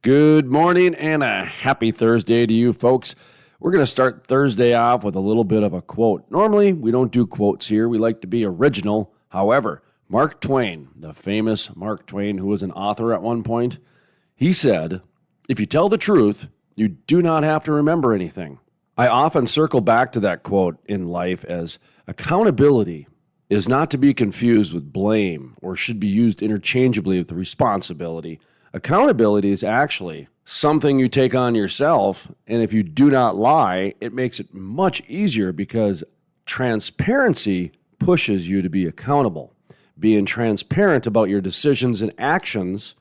Good morning and a happy Thursday to you folks. We're going to start Thursday off with a little bit of a quote. Normally, we don't do quotes here. We like to be original. However, Mark Twain, the famous Mark Twain, who was an author at one point, he said, "If you tell the truth, you do not have to remember anything." I often circle back to that quote in life as accountability is not to be confused with blame or should be used interchangeably with responsibility. Accountability is actually something you take on yourself, and if you do not lie, it makes it much easier because transparency pushes you to be accountable. Being transparent about your decisions and actions,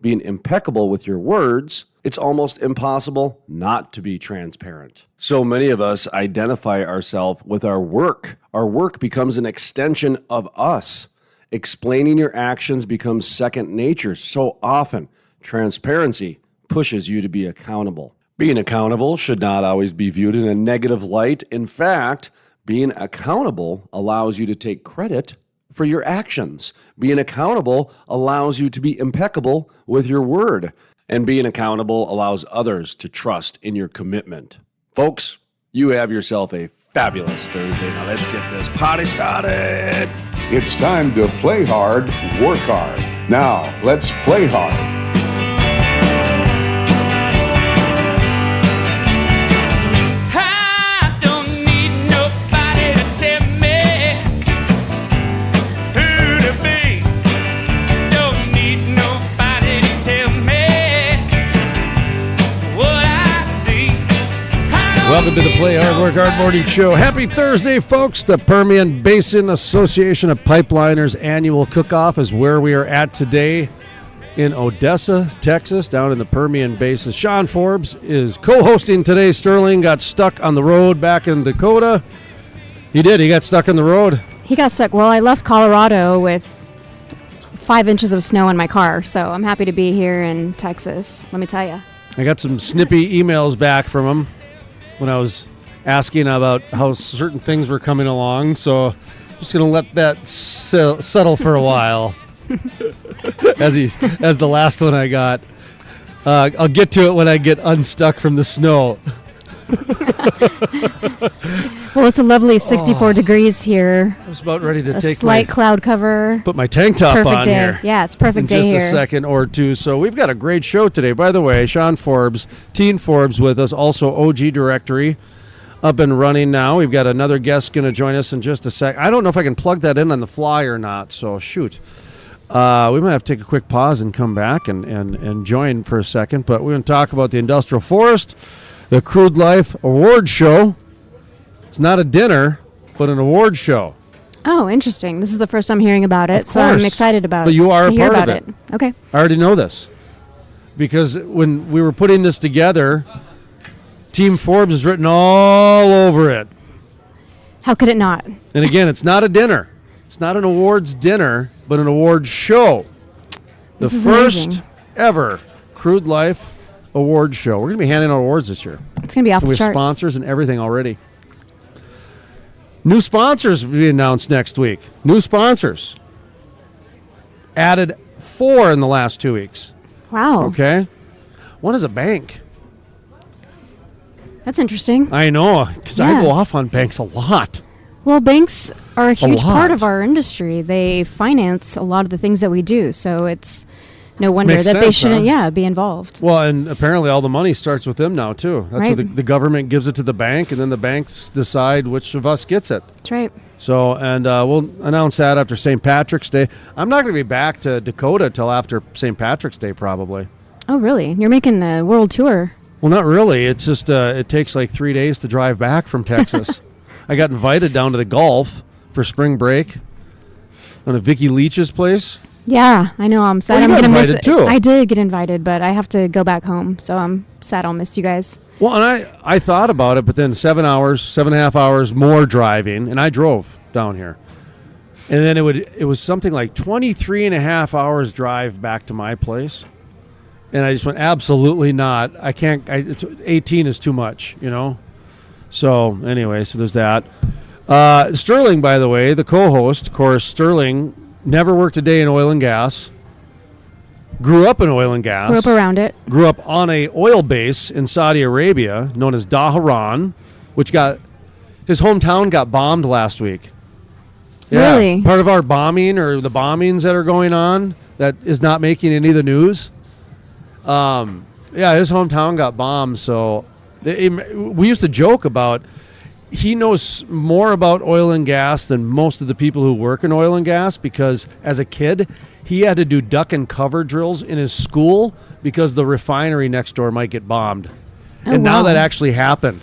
being impeccable with your words, it's almost impossible not to be transparent. So many of us identify ourselves with our work. Our work becomes an extension of us. Explaining your actions becomes second nature so often. Transparency pushes you to be accountable. Being accountable should not always be viewed in a negative light. In fact, being accountable allows you to take credit for your actions. Being accountable allows you to be impeccable with your word. And being accountable allows others to trust in your commitment. Folks, you have yourself a fabulous Thursday. Now let's get this party started. It's time to play hard, work hard. Now, let's play hard. I don't need nobody to tell me who to be. Don't need nobody to tell me what I see. Welcome to the Play Hard, Work Hard Morning Show. Happy Thursday, folks. The Permian Basin Association of Pipeliners annual Cookoff is where we are at today in Odessa, Texas, down in the Permian Basin. Shawn Forbes is co-hosting today. Sterling got stuck on the road back in Dakota. He did. He got stuck on the road. He got stuck. Well, I left Colorado with 5 inches of snow in my car, so I'm happy to be here in Texas, let me tell you. I got some snippy emails back from him when I was asking about how certain things were coming along, so I'm just going to let that settle for a while. as the last one I got. I'll get to it when I get unstuck from the snow. Well, it's a lovely 64 degrees here. I was about ready to A take slight cloud cover. put my tank top Perfect on day. here. Yeah, it's perfect day in just here. a second or two. So we've got a great show today. By the way, Shawn Forbes, Teen Forbes with us, also OG Directory up and running now. We've got another guest going to join us in just a sec. I don't know if I can plug that in on the fly or not, so shoot. We might have to take a quick pause and come back and join for a second. But we're going to talk about the Industrial Forest, the Crude Life Award Show. It's not a dinner, but an award show. Oh, interesting. This is the first time hearing about it, Of so I'm course. excited about But you are to a hear part about of it. Okay. I already know this. Because when we were putting this together, Team Forbes is written all over it. How could it not? And again, it's not a dinner. It's not an awards dinner, but an awards show. The This is first amazing. ever Crude Life Awards show. We're going to be handing out awards this year. It's going to be off We the have charts. sponsors and everything already. New sponsors will be announced next week. New sponsors. Added 4 in the last 2 weeks. Wow. Okay? One is a bank. That's interesting. I know, because I Yeah. go off on banks a lot. Well, banks are a huge part lot. of our industry. They finance a lot of the things that we do, so it's no wonder Makes that they sense, shouldn't, huh? be involved. Well, and apparently all the money starts with them now, too. That's Right. what the government gives it to the bank, and then the banks decide which of us gets it. That's right. So, and we'll announce that after St. Patrick's Day. I'm not going to be back to Dakota till after St. Patrick's Day, probably. Oh, really? You're making a world tour. Well, not really. It's just it takes like 3 days to drive back from Texas. I got invited down to the Gulf for spring break on a Vicky Leach's place. Yeah, I know. I'm sad. Well, you I'm got gonna miss invited it. too. I did get invited, but I have to go back home, so I'm sad I'll miss you guys. Well, and I thought about it, but then 7.5 hours more driving, and I drove down here. And then it was something like 23.5 hours drive back to my place. And I just went, absolutely not. I can't, 18 is too much, you know? So anyway, so there's that. Sterling, by the way, the co-host, of course, Sterling never worked a day in oil and gas. grew up in oil and gas. Grew up around it. Grew up on a oil base in Saudi Arabia known as Dhahran, which his hometown got bombed last week. Yeah, Really? part of our bombing or the bombings that are going on that is not making any of the news. His hometown got bombed. So we used to joke about he knows more about oil and gas than most of the people who work in oil and gas because as a kid, he had to do duck and cover drills in his school because the refinery next door might get bombed. Oh, and now wow. that actually happened.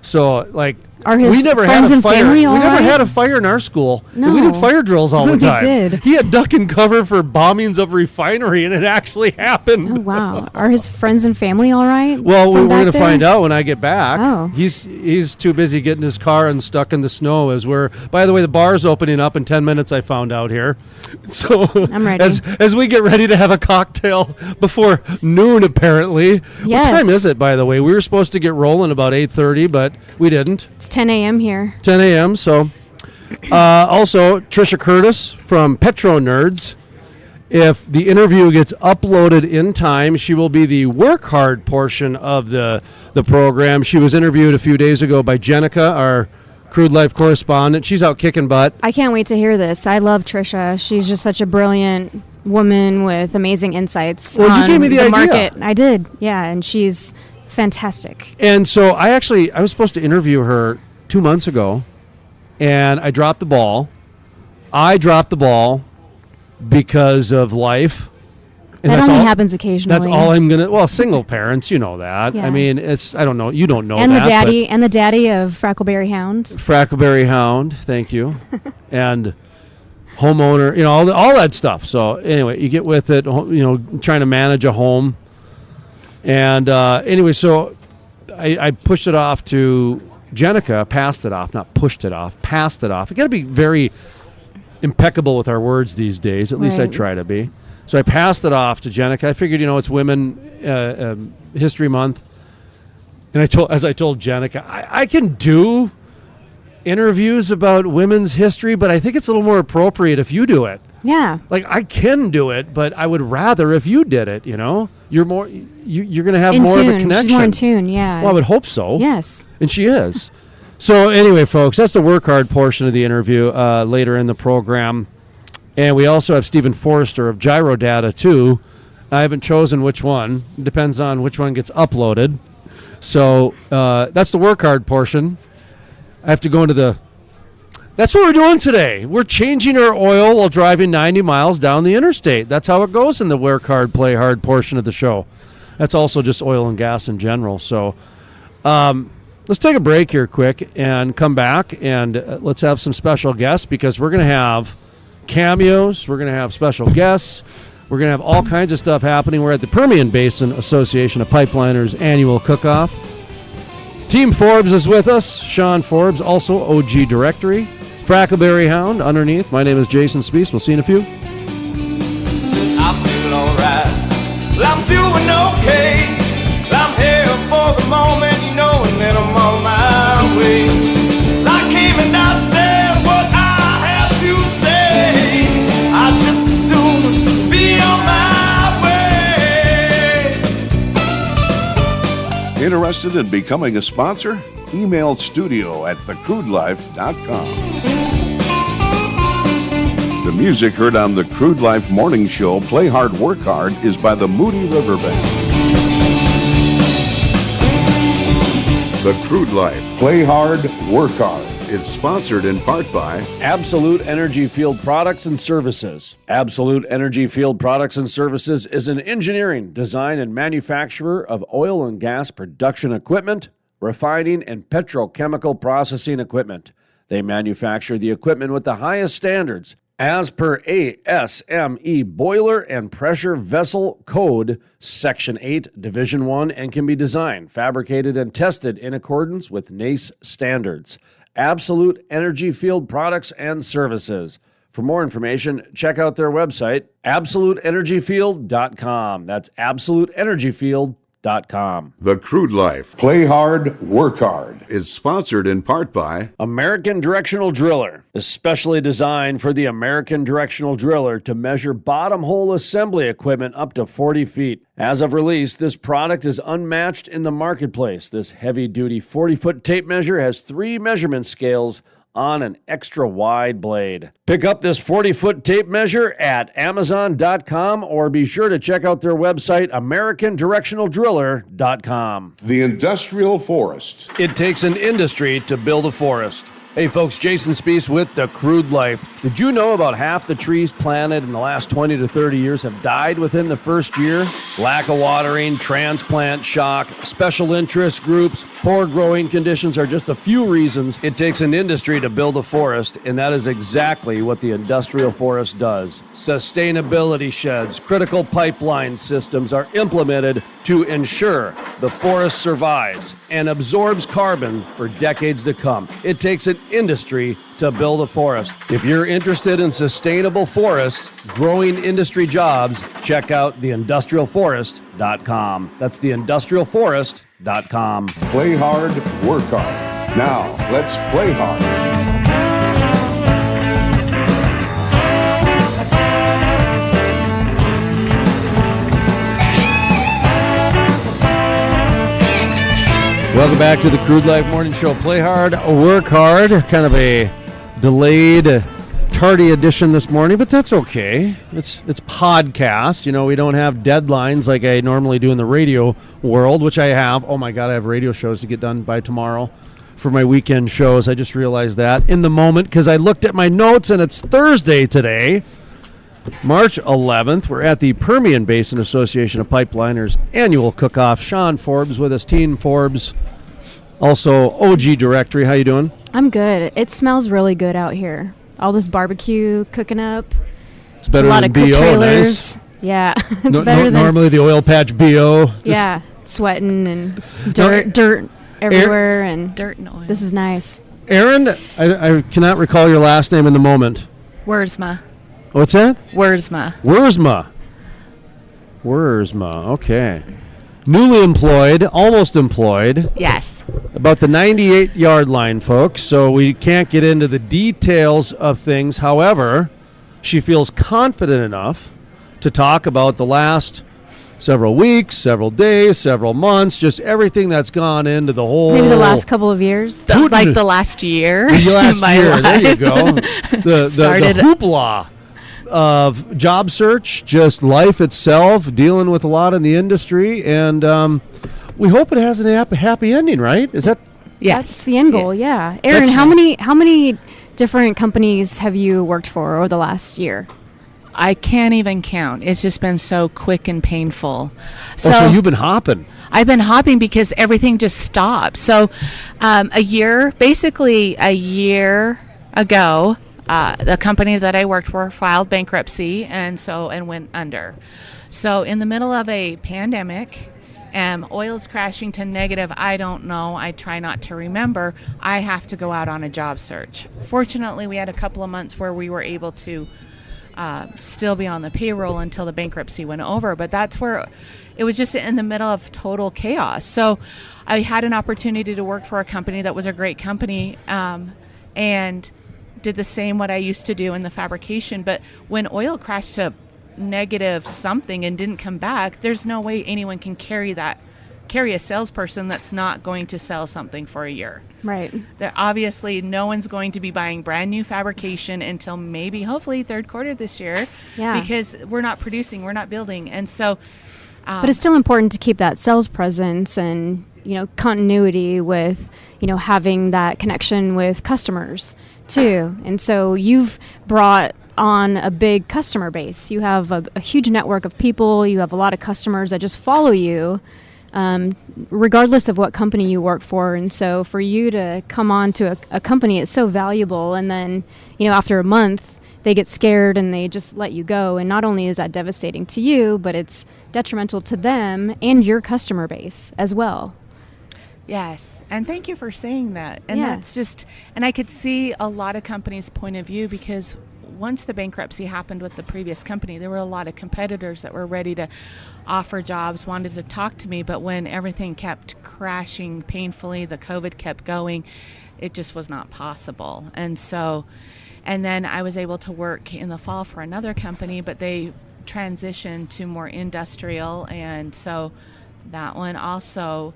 So, like, Are his we never friends had a and fire. family We all never right? had a fire in our school. No. We did fire drills all the We time. did. He had duck and cover for bombings of refinery, and it actually happened. Oh, wow. Are his friends and family all right? Well, we're from going back to there? find out when I get back. Oh. He's too busy getting his car unstuck in the snow. By the way, the bar's opening up in 10 minutes. I found out here. So I'm ready. As we get ready to have a cocktail before noon, apparently. Yes. What time is it? By the way, we were supposed to get rolling about 8:30, but we didn't. It's 10 a.m. here. 10 a.m. So, also Trisha Curtis from Petro Nerds. If the interview gets uploaded in time, she will be the work hard portion of the program. She was interviewed a few days ago by Jenkin, our Crude Life correspondent. She's out kicking butt. I can't wait to hear this. I love Trisha. She's just such a brilliant woman with amazing insights Well, you on gave me the idea. market. I did, yeah, and she's fantastic. And so I was supposed to interview her 2 months ago, and I dropped the ball. Because of life. And That that's only all- happens occasionally. That's all I'm gonna. Well, single parents, you know that. Yeah. I mean, I don't know. You don't know and that. the daddy of Frackleberry Hound. but Frackleberry Hound. Thank you. And homeowner. All that stuff. So anyway, you get with it. Trying to manage a home. And anyway, so I pushed it off to Jenica. Passed it off. Not pushed it off. Passed it off. You got to be very impeccable with our words these days. At least I Right. try to be. So I passed it off to Jenica. I figured, it's Women History Month, and as I told Jenica, I can do interviews about women's history, but I think it's a little more appropriate if you do it. Yeah. Like I can do it, but I would rather if you did it. You're more. You're going to have In more tune. of a connection. She's more in tune, yeah. Well, I would hope so. Yes. And she is. So anyway, folks, that's the work hard portion of the interview later in the program. And we also have Stephen Forrester of GyroData, too. I haven't chosen which one. It depends on which one gets uploaded. So that's the work hard portion. I have to go into That's what we're doing today. We're changing our oil while driving 90 miles down the interstate. That's how it goes in the work hard, play hard portion of the show. That's also just oil and gas in general. So let's take a break here quick and come back, and let's have some special guests because we're going to have cameos. We're going to have special guests. We're going to have all kinds of stuff happening. We're at the Permian Basin Association of Pipeliners annual Cookoff. Team Forbes is with us. Shawn Forbes, also OG Directory. Frackleberry Hound underneath. My name is Jason Spiess. We'll see you in a few. I feel alright. Well, I'm doing okay. Well, I'm here for the moment, knowing that I'm on my way. Well, I came and I said what I have to say. I just as soon be on my way. Interested in becoming a sponsor? Email studio@thecrudelife.com. The music heard on the Crude Life Morning Show, Play Hard, Work Hard, is by the Moody River Band. The Crude Life, Play Hard, Work Hard is sponsored in part by Absolute Energy Field Products and Services. Absolute Energy Field Products and Services is an engineering, design, and manufacturer of oil and gas production equipment, refining, and petrochemical processing equipment. They manufacture the equipment with the highest standards as per ASME Boiler and Pressure Vessel Code, Section 8, Division 1, and can be designed, fabricated, and tested in accordance with NACE standards. Absolute Energy Field Products and Services. For more information, check out their website, absoluteenergyfield.com. That's absoluteenergyfield.com. GyroData.com. The Crude Life, Play Hard, Work Hard, is sponsored in part by American Directional Driller, especially designed for the American Directional Driller to measure bottom hole assembly equipment up to 40 feet. As of release, this product is unmatched in the marketplace. This heavy-duty 40-foot tape measure has 3 measurement scales on an extra wide blade. Pick up this 40-foot tape measure at Amazon.com or be sure to check out their website, AmericanDirectionalDriller.com. the Industrial Forest. It takes an industry to build a forest. Hey folks, Jason Spiess with The Crude Life. Did you know about half the trees planted in the last 20 to 30 years have died within the first year? Lack of watering, transplant shock, special interest groups, poor growing conditions are just a few reasons it takes an industry to build a forest, and that is exactly what the industrial forest does. Sustainability sheds, critical pipeline systems are implemented to ensure the forest survives and absorbs carbon for decades to come. It takes an industry to build a forest. If you're interested in sustainable forests, growing industry jobs, check out theindustrialforest.com. That's theindustrialforest.com. Play hard, work hard. Now, let's play hard. Welcome back to the Crude Life Morning Show. Play hard, work hard. Kind of a delayed, tardy edition this morning, but that's okay. It's podcast. You know, we don't have deadlines like I normally do in the radio world, which I have. Oh my God, I have radio shows to get done by tomorrow for my weekend shows. I just realized that in the moment because I looked at my notes and it's Thursday today, March 11th. We're at the Permian Basin Association of Pipeliners annual Cookoff. Shawn Forbes with us, Teen Forbes, also OG Directory. How you doing? I'm good. It smells really good out here. All this barbecue cooking up. It's better a lot than of cook BO. trailers. Nice. Yeah, it's better than normally the oil patch BO. yeah, sweating and dirt everywhere, and Dirt and oil. this is nice. Erin, I cannot recall your last name in the moment. Wiersma. What's that? Wiersma. Wiersma. Okay. Newly employed, almost employed. Yes. About the 98-yard line, folks, so we can't get into the details of things. However, she feels confident enough to talk about the last several weeks, several days, several months, just everything that's gone into the whole... Maybe the last couple of years. Like the last year. The last in my year, life. there you go. The Started- hoopla of job search, just life itself, dealing with a lot in the industry, and we hope it has a happy ending, right? Is that... Yes. That's the end goal, yeah. Erin, That's- how many different companies have you worked for over the last year? I can't even count. It's just been so quick and painful. So you've been hopping. I've been hopping because everything just stopped. So basically a year ago, the company that I worked for filed bankruptcy and went under. So in the middle of a pandemic, oil's crashing to negative, I don't know, I try not to remember, I have to go out on a job search. Fortunately, we had a couple of months where we were able to still be on the payroll until the bankruptcy went over, but that's where it was just in the middle of total chaos. So I had an opportunity to work for a company that was a great company and did the same what I used to do in the fabrication, but when oil crashed to negative something and didn't come back, there's no way anyone can carry a salesperson that's not going to sell something for a year. Right. Obviously, no one's going to be buying brand new fabrication until maybe, hopefully, third quarter this year. Yeah. Because we're not producing, we're not building, and so. But it's still important to keep that sales presence and, continuity with, having that connection with customers too. And so you've brought on a big customer base. You have a huge network of people. You have a lot of customers that just follow you, regardless of what company you work for. And so for you to come on to a company, it's so valuable. And then, after a month, they get scared and they just let you go. And not only is that devastating to you, but it's detrimental to them and your customer base as well. Yes, and thank you for saying that. And Yeah. that's just, and I could see a lot of companies' point of view because once the bankruptcy happened with the previous company, there were a lot of competitors that were ready to offer jobs, wanted to talk to me, but when everything kept crashing painfully, the COVID kept going, it just was not possible. And then I was able to work in the fall for another company, but they transitioned to more industrial, and so that one also,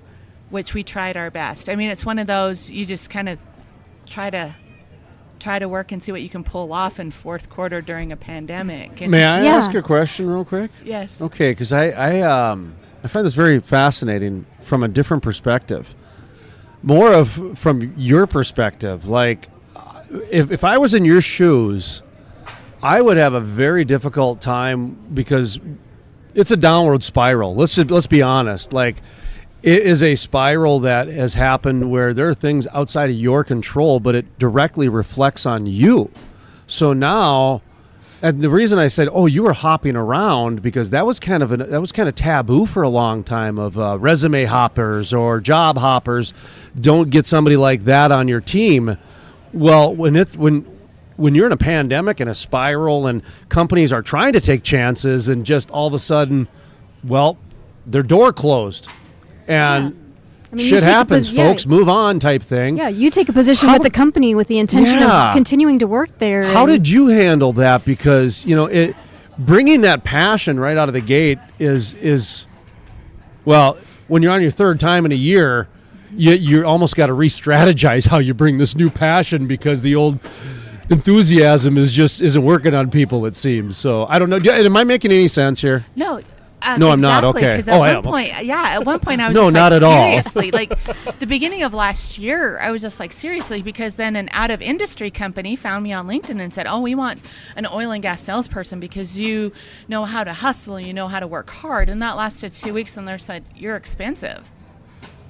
which we tried our best. I mean, it's one of those, you just kind of try to work and see what you can pull off in fourth quarter during a pandemic. And May I ask a question real quick? Yes. Okay, because I find this very fascinating from a different perspective. From your perspective, like if I was in your shoes, I would have a very difficult time because it's a downward spiral. Let's be honest. Like, it is a spiral that has happened where there are things outside of your control, but it directly reflects on you. So now, and the reason I said, "Oh, you were hopping around," because that was kind of taboo for a long time of resume hoppers or job hoppers. Don't get somebody like that on your team. Well, when you're in a pandemic and a spiral, and companies are trying to take chances, and just all of a sudden, well, their door closed. And shit happens, folks. Move on, type thing. Yeah, you take a position with the company with the intention of continuing to work there. How did you handle that? Because bringing that passion right out of the gate is well, when you're on your third time in a year, you almost got to re-strategize how you bring this new passion, because the old enthusiasm isn't working on people, it seems. So I don't know. Am I making any sense here? No. No, I'm not. Okay. Because at one point I was no, just not like, at seriously, like the beginning of last year, I was just like, seriously, because then an out of industry company found me on LinkedIn and said, "Oh, we want an oil and gas salesperson because you know how to hustle, you know how to work hard." And that lasted 2 weeks, and they said, "You're expensive."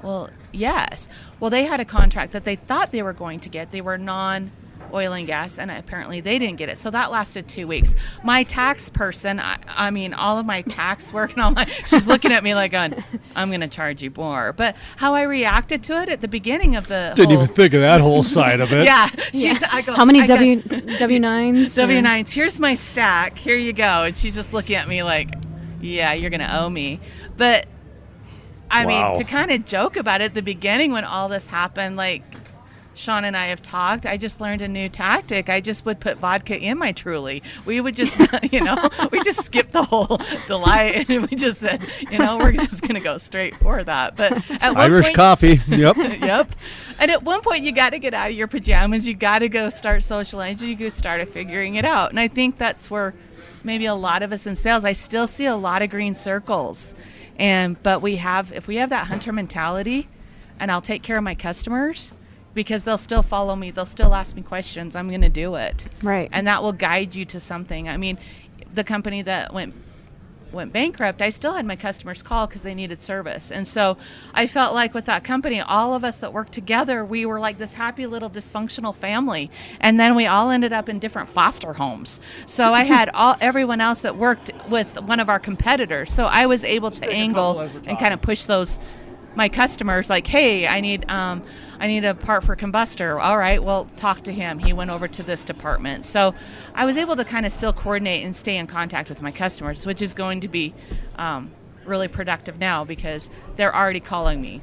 Well, yes. Well, they had a contract that they thought they were going to get. They were non-oil and gas, and apparently they didn't get it. So that lasted 2 weeks. My tax person, I mean, all of my tax work and she's looking at me like, I'm going to charge you more. But how I reacted to it at the beginning of the Didn't even think of that whole side of it. Yeah. I go, how many W-9s? W-9s. Here's my stack. Here you go. And she's just looking at me like, yeah, you're going to owe me. But I mean, to kind of joke about it at the beginning when all this happened, like Shawn and I have talked, I just learned a new tactic. I just would put vodka in my Truly. We would just, we just skipped the whole delight, and we just said, we're just going to go straight for that. But at one Irish point, coffee. Yep. Yep. And at one point, you got to get out of your pajamas. You got to go start socializing. You go start figuring it out. And I think that's where maybe a lot of us in sales, I still see a lot of green circles. But if we have that hunter mentality, and I'll take care of my customers, because they'll still follow me, they'll still ask me questions, I'm going to do it. Right. And that will guide you to something. I mean, the company that went bankrupt, I still had my customers call because they needed service. And so I felt like with that company, all of us that worked together, we were like this happy little dysfunctional family. And then we all ended up in different foster homes. So I had everyone else that worked with one of our competitors. So I was able to angle and kind of push my customers like, hey, I need a part for combustor. All right, well, talk to him. He went over to this department. So I was able to kind of still coordinate and stay in contact with my customers, which is going to be really productive now because they're already calling me.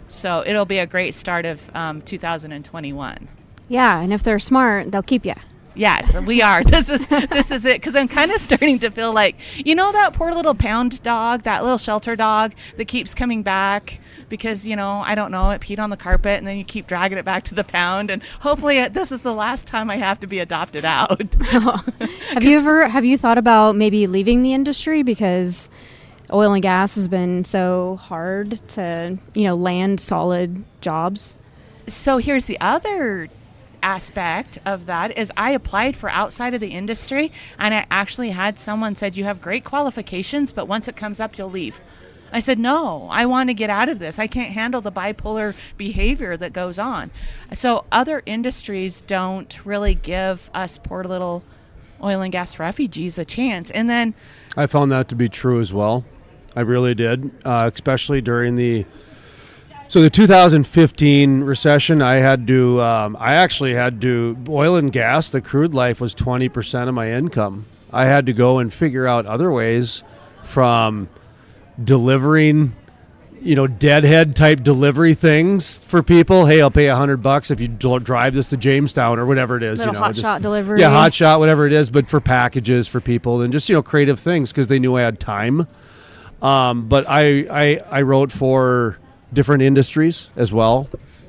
So it'll be a great start of 2021. Yeah, and if they're smart, they'll keep you. Yes, we are. This is it, because I'm kind of starting to feel like, that poor little pound dog, that little shelter dog that keeps coming back because, I don't know, it peed on the carpet, and then you keep dragging it back to the pound, and hopefully this is the last time I have to be adopted out. Have you thought about maybe leaving the industry, because oil and gas has been so hard to, land solid jobs? So here's the other aspect of that is I applied for outside of the industry, and I actually had someone said, you have great qualifications, but once it comes up, you'll leave. I said, no, I want to get out of this. I can't handle the bipolar behavior that goes on. So other industries don't really give us poor little oil and gas refugees a chance. And then I found that to be true as well. I really did, especially during the So the 2015 recession, I actually had to, oil and gas, the crude life was 20% of my income. I had to go and figure out other ways, from delivering, deadhead type delivery things for people. Hey, I'll pay $100 if you drive this to Jamestown or whatever it is. Little hot shot delivery. Yeah, hot shot, whatever it is, but for packages for people, and just, creative things because they knew I had time. But I wrote for different industries as well.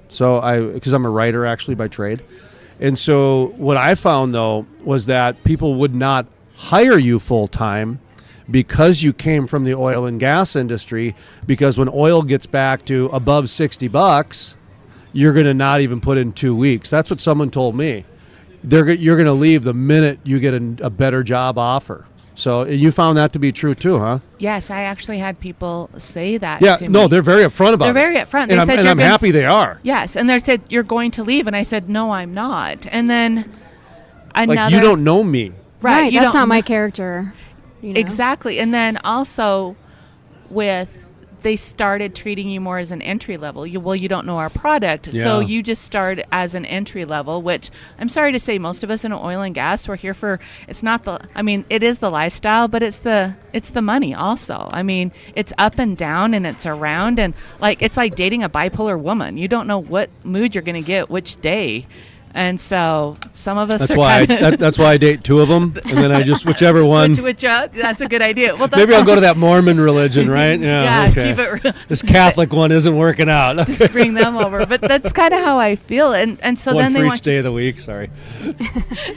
So because I'm a writer actually by trade. And so what I found though was that people would not hire you full time because you came from the oil and gas industry, because when oil gets back to above $60, you're going to not even put in 2 weeks. That's what someone told me. You're going to leave the minute you get a better job offer. So you found that to be true too, huh? Yes, I actually had people say that Yeah, to me. no, they're very upfront about it. They're very upfront. And I'm happy they are. Yes, and they said, you're going to leave. And I said, no, I'm not. And then another... Like, you don't know me. Right, you that's don't not my character. Exactly. And then also they started treating you more as an entry level. You don't know our product. Yeah. So you just start as an entry level, which I'm sorry to say, most of us in oil and gas, we're here for, it is the lifestyle, but it's the money also. I mean, it's up and down and it's around, and it's like dating a bipolar woman. You don't know what mood you're going to get which day. And so some of us that's why I date two of them, and then I just whichever one. That's a good idea. Well, maybe I'll go to that Mormon religion, right? Yeah, okay. keep it real. This Catholic one isn't working out. Just bring them over. But that's kind of how I feel. And so one then they for want each day of the week. Sorry.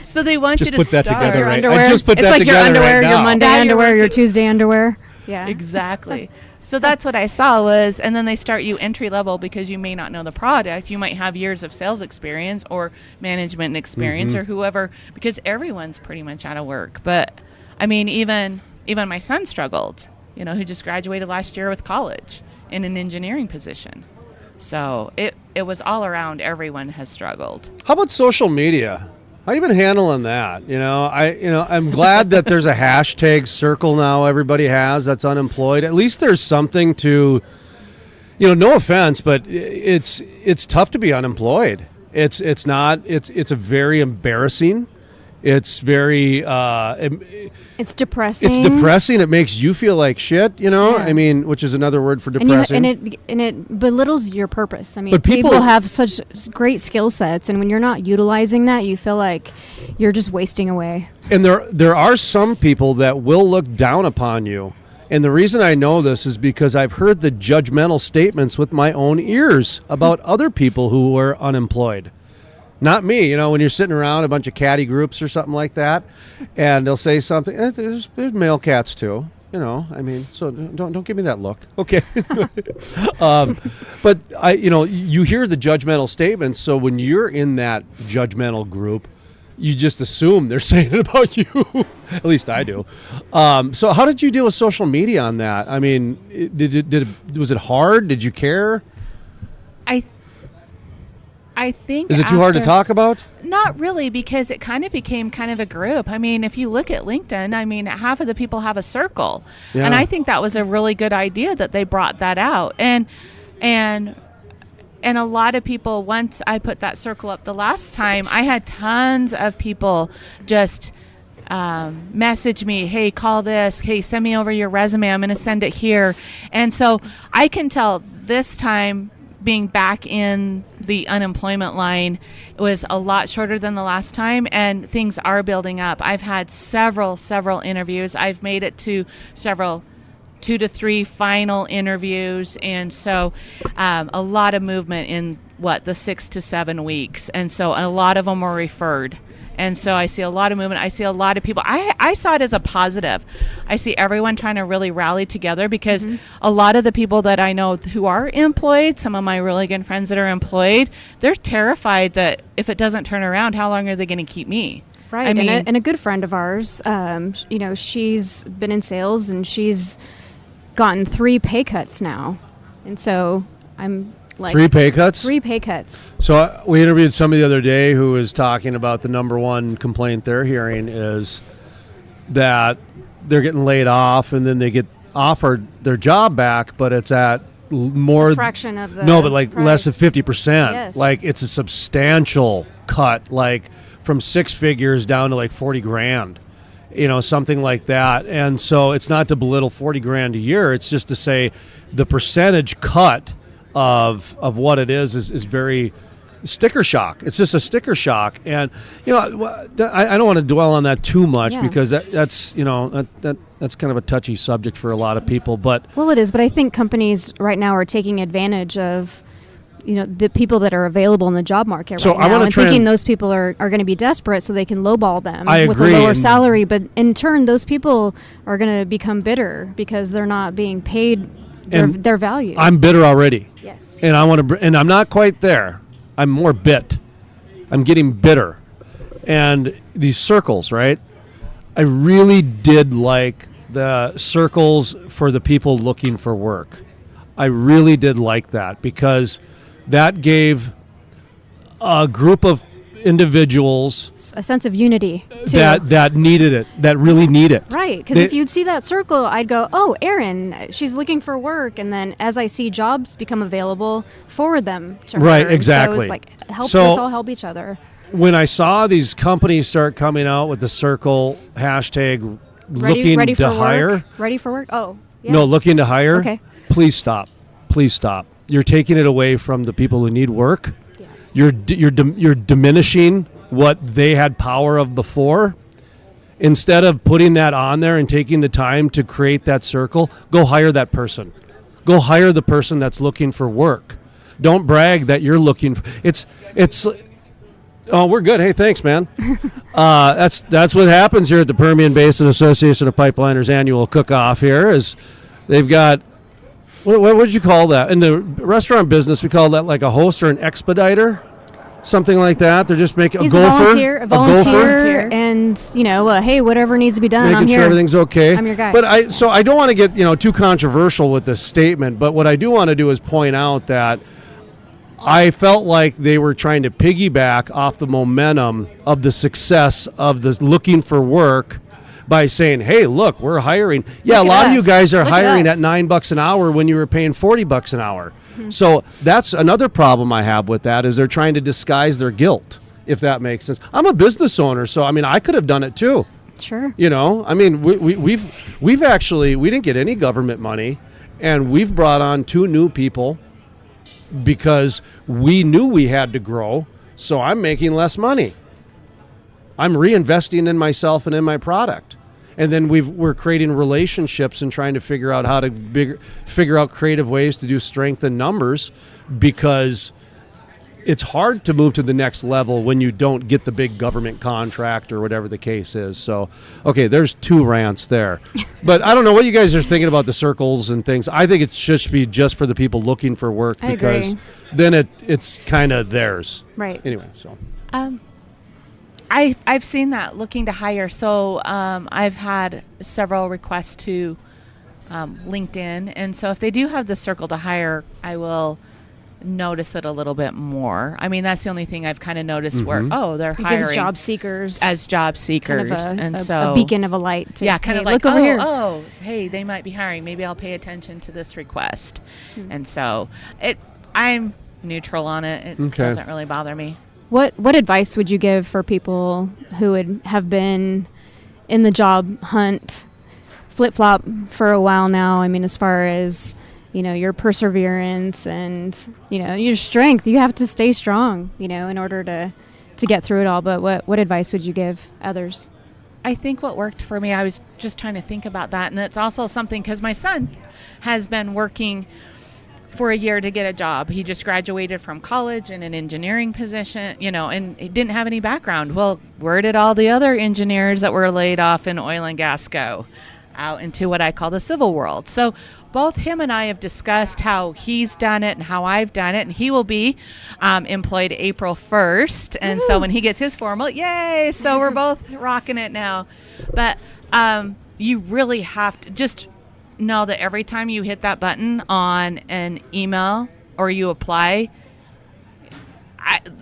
So they want just you to put start. that together, right? Underwear. I just put it's that like together your underwear, right now. your Monday Yeah, underwear, your Tuesday underwear. Yeah, Exactly. So that's what I saw was, and then they start you entry level because you may not know the product. You might have years of sales experience or management experience or whoever, because everyone's pretty much out of work. But I mean, even my son struggled, who just graduated last year with college in an engineering position. So it was all around. Everyone has struggled. How about social media? How you been handling that? I'm glad that there's a hashtag circle now everybody has that's unemployed. At least there's something to, no offense, but it's tough to be unemployed. It's a very embarrassing. It's very it's depressing. It's depressing. It makes you feel like shit, Yeah. I mean, which is another word for depressing. And it belittles your purpose. I mean, But people have such great skill sets, and when you're not utilizing that, you feel like you're just wasting away. And there are some people that will look down upon you. And the reason I know this is because I've heard the judgmental statements with my own ears about other people who were unemployed. Not me, when you're sitting around a bunch of catty groups or something like that, and they'll say something. There's male cats too, So don't give me that look, okay? But you hear the judgmental statements. So when you're in that judgmental group, you just assume they're saying it about you. At least I do. So how did you deal with social media on that? I mean, was it hard? Did you care? I think. Is it too hard to talk about? Not really, because it kind of became kind of a group. I mean, if you look at LinkedIn, half of the people have a circle. Yeah. And I think that was a really good idea that they brought that out. And a lot of people, once I put that circle up the last time, I had tons of people just message me, hey, call this, hey, send me over your resume, I'm going to send it here. And so I can tell this time, being back in the unemployment line, it was a lot shorter than the last time, and things are building up. I've had several interviews. I've made it to 2 to 3 final interviews, and so a lot of movement in the 6 to 7 weeks, and so a lot of them were referred. And so I see a lot of movement. I see a lot of people. I saw it as a positive. I see everyone trying to really rally together, because a lot of the people that I know who are employed, some of my really good friends that are employed, they're terrified that if it doesn't turn around, how long are they going to keep me? Right. I mean, and a good friend of ours, she's been in sales, and she's gotten 3 pay cuts now. And so I'm like 3 pay cuts? 3 pay cuts. So we interviewed somebody the other day who was talking about the number one complaint they're hearing is that they're getting laid off, and then they get offered their job back, but it's at more A fraction of the no, but like less than price. 50%. Yes. Like it's a substantial cut, like from 6 figures down to like 40 grand, something like that. And so it's not to belittle 40 grand a year. It's just to say the percentage cut of what it is very sticker shock. It's just a sticker shock. And, I don't want to dwell on that too much because that's kind of a touchy subject for a lot of people. But well, it is. But I think companies right now are taking advantage of, the people that are available in the job market So right I now, wanna and try thinking and- those people are going to be desperate so they can lowball them I with agree, a lower and- salary. But in turn, those people are going to become bitter because they're not being paid And their value. I'm bitter already. Yes. And I want to, and I'm not quite there. I'm more bit. I'm getting bitter. And these circles, right? I really did like the circles for the people looking for work. I really did like that because that gave a group of individuals A sense of unity, too. that needed it, that really need it. Right, because They- if you'd see that circle, I'd go, oh, Erin, she's looking for work. And then as I see jobs become available, forward them to her. Right, And exactly. So it's like, let's So- all help each other. When I saw these companies start coming out with the circle hashtag looking Ready to for hire, work? Ready for work? Oh, yeah. no, looking to hire, Okay. please stop. Please stop. You're taking it away from the people who need work. Yeah. You're diminishing what they had power of before. Instead of putting that on there and taking the time to create that circle, go hire that person. Go hire the person that's looking for work. Don't brag that you're looking for it's oh, we're good. Hey, thanks, man. That's what happens here at the Permian Basin Association of Pipeliners annual cook-off here is they've got what would you call that? In the restaurant business, we call that like a host or an expediter, something like that. They're just making He's a gopher, a volunteer, and hey, whatever needs to be done, I'm making here. sure everything's okay. I'm your guy. But I don't want to get too controversial with this statement. But what I do want to do is point out that I felt like they were trying to piggyback off the momentum of the success of the looking for work by saying, hey, look, we're hiring. Yeah, Look a at lot of you us. guys are Look at hiring us. at $9 an hour when you were paying $40 an hour. Mm-hmm. So that's another problem I have with that is they're trying to disguise their guilt, if that makes sense. I'm a business owner, so I could have done it too. Sure. We've actually, we didn't get any government money, and we've brought on 2 new people because we knew we had to grow, so I'm making less money. I'm reinvesting in myself and in my product. And then we're creating relationships and trying to figure out how to figure out creative ways to do strength in numbers because it's hard to move to the next level when you don't get the big government contract or whatever the case is. So, okay, there's 2 rants there. But I don't know what you guys are thinking about the circles and things. I think it should be just for the people looking for work I because agree. then it's kind of theirs. Right. Anyway, so. I've seen that looking to hire. So I've had several requests to LinkedIn, and so if they do have the circle to hire, I will notice it a little bit more. I mean, that's the only thing I've kind of noticed where they're It hiring gives job seekers as job seekers, kind of and a so beacon of a light. To, yeah, kind hey, of like look over here. oh, hey, they might be hiring. Maybe I'll pay attention to this request, and so I'm neutral on it. It Okay. doesn't really bother me. What advice would you give for people who would have been in the job hunt flip-flop for a while now? I mean, as far as, your perseverance and, your strength, you have to stay strong, in order to get through it all. But what advice would you give others? I think what worked for me, I was just trying to think about that. And it's also something because my son has been working for a year to get a job. He just graduated from college in an engineering position, and he didn't have any background. Well, where did all the other engineers that were laid off in oil and gas go? Out into what I call the civil world. So both him and I have discussed how he's done it and how I've done it, and he will be employed April 1st. And so when he gets his formal, yay! So we're both rocking it now. But you really have to just know that every time you hit that button on an email or you apply,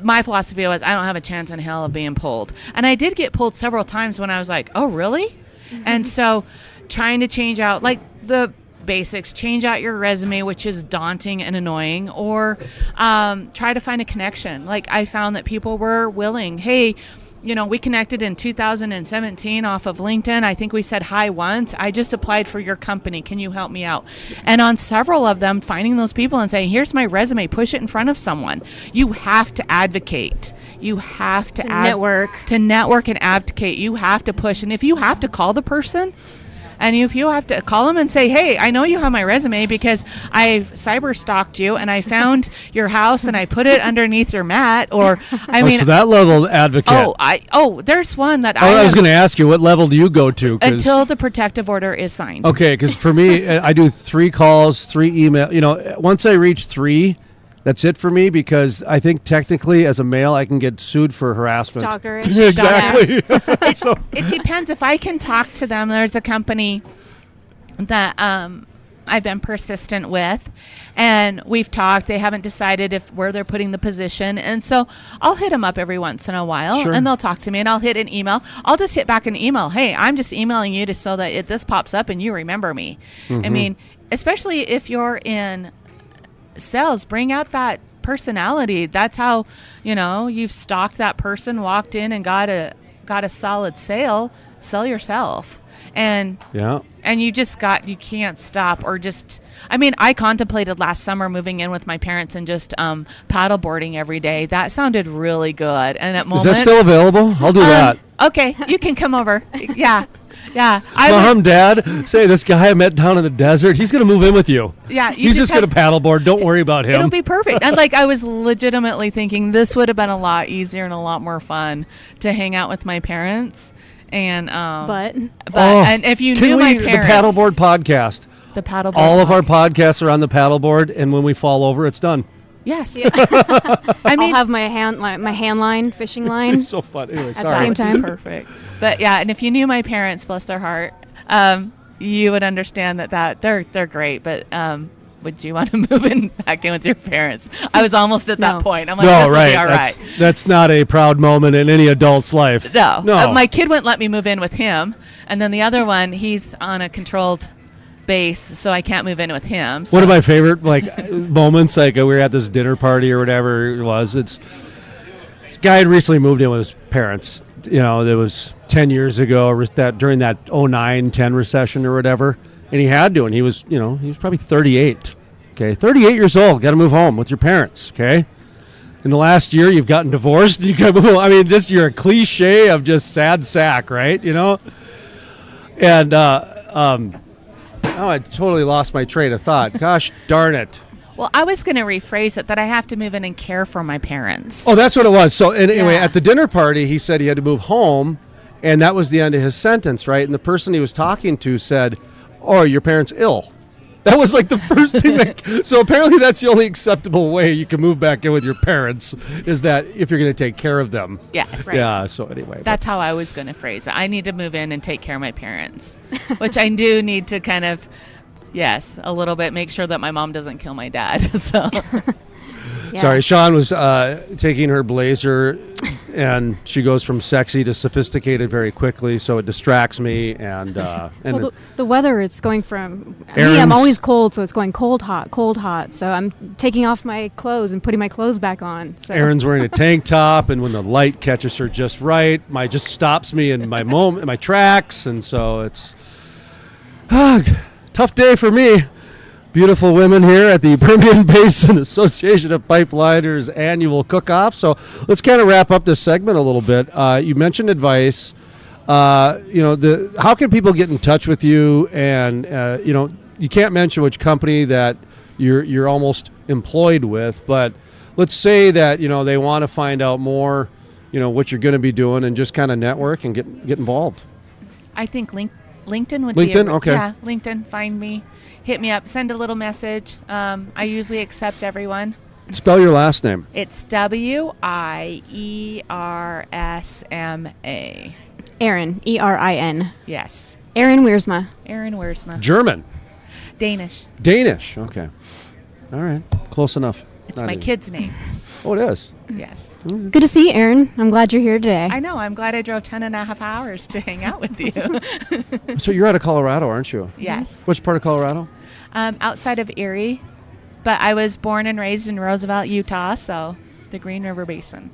my philosophy was I don't have a chance in hell of being pulled. And I did get pulled several times when I was like, oh, really? And so trying to change out, like the basics, change out your resume, which is daunting and annoying, or try to find a connection. Like, I found that people were willing, hey, we connected in 2017 off of LinkedIn. I think we said hi once. I just applied for your company. Can you help me out? And on several of them, finding those people and saying, here's my resume, push it in front of someone. You have to advocate. You have to network. To network and advocate. You have to push. And if you have to call the person, and if you have to call them and say, hey, I know you have my resume because I've cyber stalked you and I found your house and I put it underneath your mat, or so that level of advocate. There's one that I was going to ask you, what level do you go to? Until the protective order is signed. Okay, because for me, I do 3 calls, 3 email. Once I reach 3, that's it for me, because I think technically as a male I can get sued for harassment. Stalkerish. Exactly. It depends. If I can talk to them, there's a company that I've been persistent with, and we've talked. They haven't decided where they're putting the position, and so I'll hit them up every once in a while, Sure. and they'll talk to me, and I'll hit an email. I'll just hit back an email. Hey, I'm just emailing you so that this pops up and you remember me. Mm-hmm. I mean, especially if you're in sales, bring out that personality. That's how you've stalked that person, walked in and got a solid sale. Sell yourself, and you can't stop. Or I contemplated last summer moving in with my parents and just paddleboarding every day. That sounded really good. And at Is that still available? I'll do that. Okay, you can come over. Yeah. Mom, Dad, say this guy I met down in the desert, he's going to move in with you. Yeah. He's just going to paddleboard. Don't worry about him. It'll be perfect. And I was legitimately thinking this would have been a lot easier and a lot more fun to hang out with my parents. And and if you knew my parents, the paddleboard podcast. The paddleboard. All of our podcasts are on the paddleboard, and when we fall over, it's done. Yes. I'll have my hand line, fishing line. It's so fun. Anyway, at sorry. the same time. Perfect. But yeah, and if you knew my parents, bless their heart, you would understand that they're great. But would you want to move back in with your parents? I was almost at that point. I'm like, this will be all right. That's not a proud moment in any adult's life. No. My kid wouldn't let me move in with him, and then the other one, he's on a controlled base, so I can't move in with him. So. One of my favorite moments, we were at this dinner party or whatever it was. This guy had recently moved in with his parents. It was 10 years ago, during that 09-10 recession or whatever, and he had to, and he was probably 38. Okay, 38 years old, got to move home with your parents. Okay, in the last year you've gotten divorced. You got to move. I mean, you're a cliche of just sad sack, right? And I totally lost my train of thought. Gosh darn it. Well, I was going to rephrase it that I have to move in and care for my parents. Oh, that's what it was. So anyway, at the dinner party, he said he had to move home, and that was the end of his sentence, right? And the person he was talking to said, "Oh, are your parents ill?" That was the first thing. So apparently that's the only acceptable way you can move back in with your parents, is that if you're going to take care of them. Yes. Right. Yeah, so anyway. That's how I was going to phrase it. I need to move in and take care of my parents, which I do need to kind of, a little bit, make sure that my mom doesn't kill my dad. So. Yeah. Sorry, Shawn was taking her blazer, and she goes from sexy to sophisticated very quickly, so it distracts me. And the weather, it's going from Erin's, I'm always cold, so it's going cold, hot. So I'm taking off my clothes and putting my clothes back on. So. Erin's wearing a tank top, and when the light catches her just right, just stops me in my tracks, and so it's tough day for me. Beautiful women here at the Permian Basin Association of Pipeliners annual Cookoff. So let's kind of wrap up this segment a little bit. You mentioned advice. How can people get in touch with you? And you can't mention which company that you're almost employed with, but let's say that they want to find out more, what you're going to be doing, and just kind of network and get involved. I think LinkedIn would be okay. Yeah, LinkedIn. Find me. Hit me up. Send a little message. I usually accept everyone. Spell your last name. It's Wiersma. Erin, Erin. Yes. Erin Wiersma. Erin Wiersma. German. Danish. Okay. All right. Close enough. It's my kid's name. Oh, it is? Yes. Good to see you, Erin. I'm glad you're here today. I know. I'm glad I drove 10.5 hours to hang out with you. So you're out of Colorado, aren't you? Yes. Which part of Colorado? outside of Erie, but I was born and raised in Roosevelt, Utah, so the Green River Basin.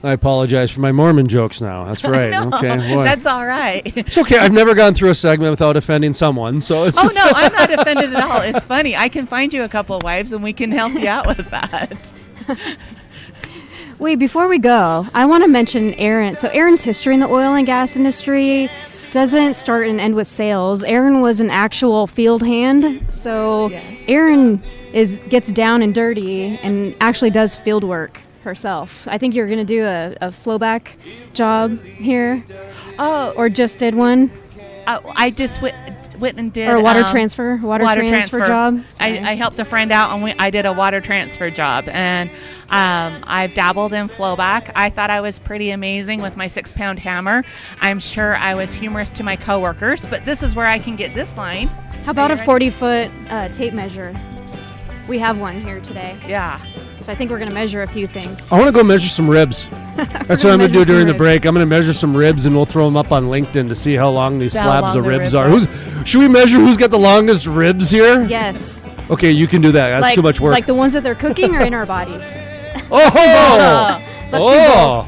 I apologize for my Mormon jokes now. That's right. No, okay. Boy. that's all right. It's okay. I've never gone through a segment without offending someone, so it's Oh, just no, I'm not offended at all. It's funny. I can find you a couple of wives, and we can help you out with that. Wait, before we go, I want to mention Erin. So Erin's history in the oil and gas industry doesn't start and end with sales. Erin was an actual field hand. So Yes. Erin gets down and dirty and actually does field work herself. I think you're going to do a flowback job here. Oh, Or just did one. I just went and did Or a water transfer job. Sorry. I helped a friend out, and I did a water transfer job, and I've dabbled in flowback. I thought I was pretty amazing with my 6-pound hammer. I'm sure I was humorous to my coworkers, but this is where I can get this line. How about a 40-foot tape measure? We have one here today. Yeah. So I think we're going to measure a few things. I want to go measure some ribs. That's what I'm going to do during the break. I'm going to measure some ribs, and we'll throw them up on LinkedIn to see how long these slabs of ribs are. Should we measure who's got the longest ribs here? Yes. Okay, you can do that. That's too much work. Like the ones that they're cooking or in our bodies? Oh! Let's do Oh!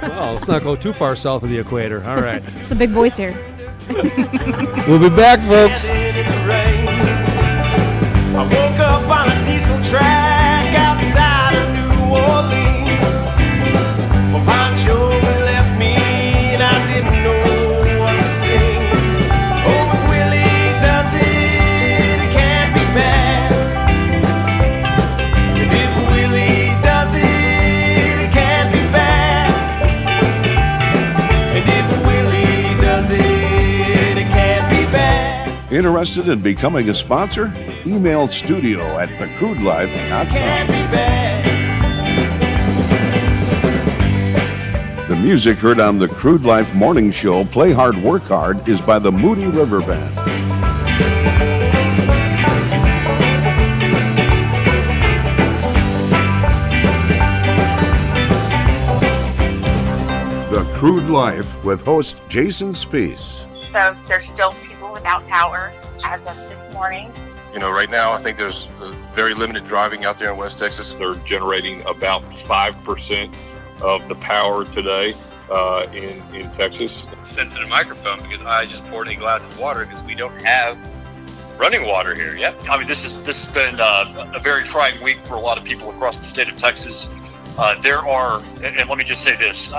Well, let's not go too far south of the equator. All right. Some big boys here. We'll be back, folks. I woke up on a diesel track outside of New Orleans. My poncho left me and I didn't know what to sing. Oh, if Willie does it, it can't be bad. And if Willie does it, it can't be bad. And if Willie does it, it can't be bad. Interested in becoming a sponsor? Email studio@thecrudelife.com. Can't be bad. The music heard on the Crude Life Morning Show, Play Hard, Work Hard, is by the Moody River Band. The Crude Life with host Jason Spiess. So there's still people without power as of this morning. You know, right now I think there's very limited driving out there in West Texas. They're generating about 5% of the power today in Texas. Sensitive microphone because I just poured a glass of water because we don't have running water here yet. I mean, this has been a very trying week for a lot of people across the state of Texas. There are, and let me just say this,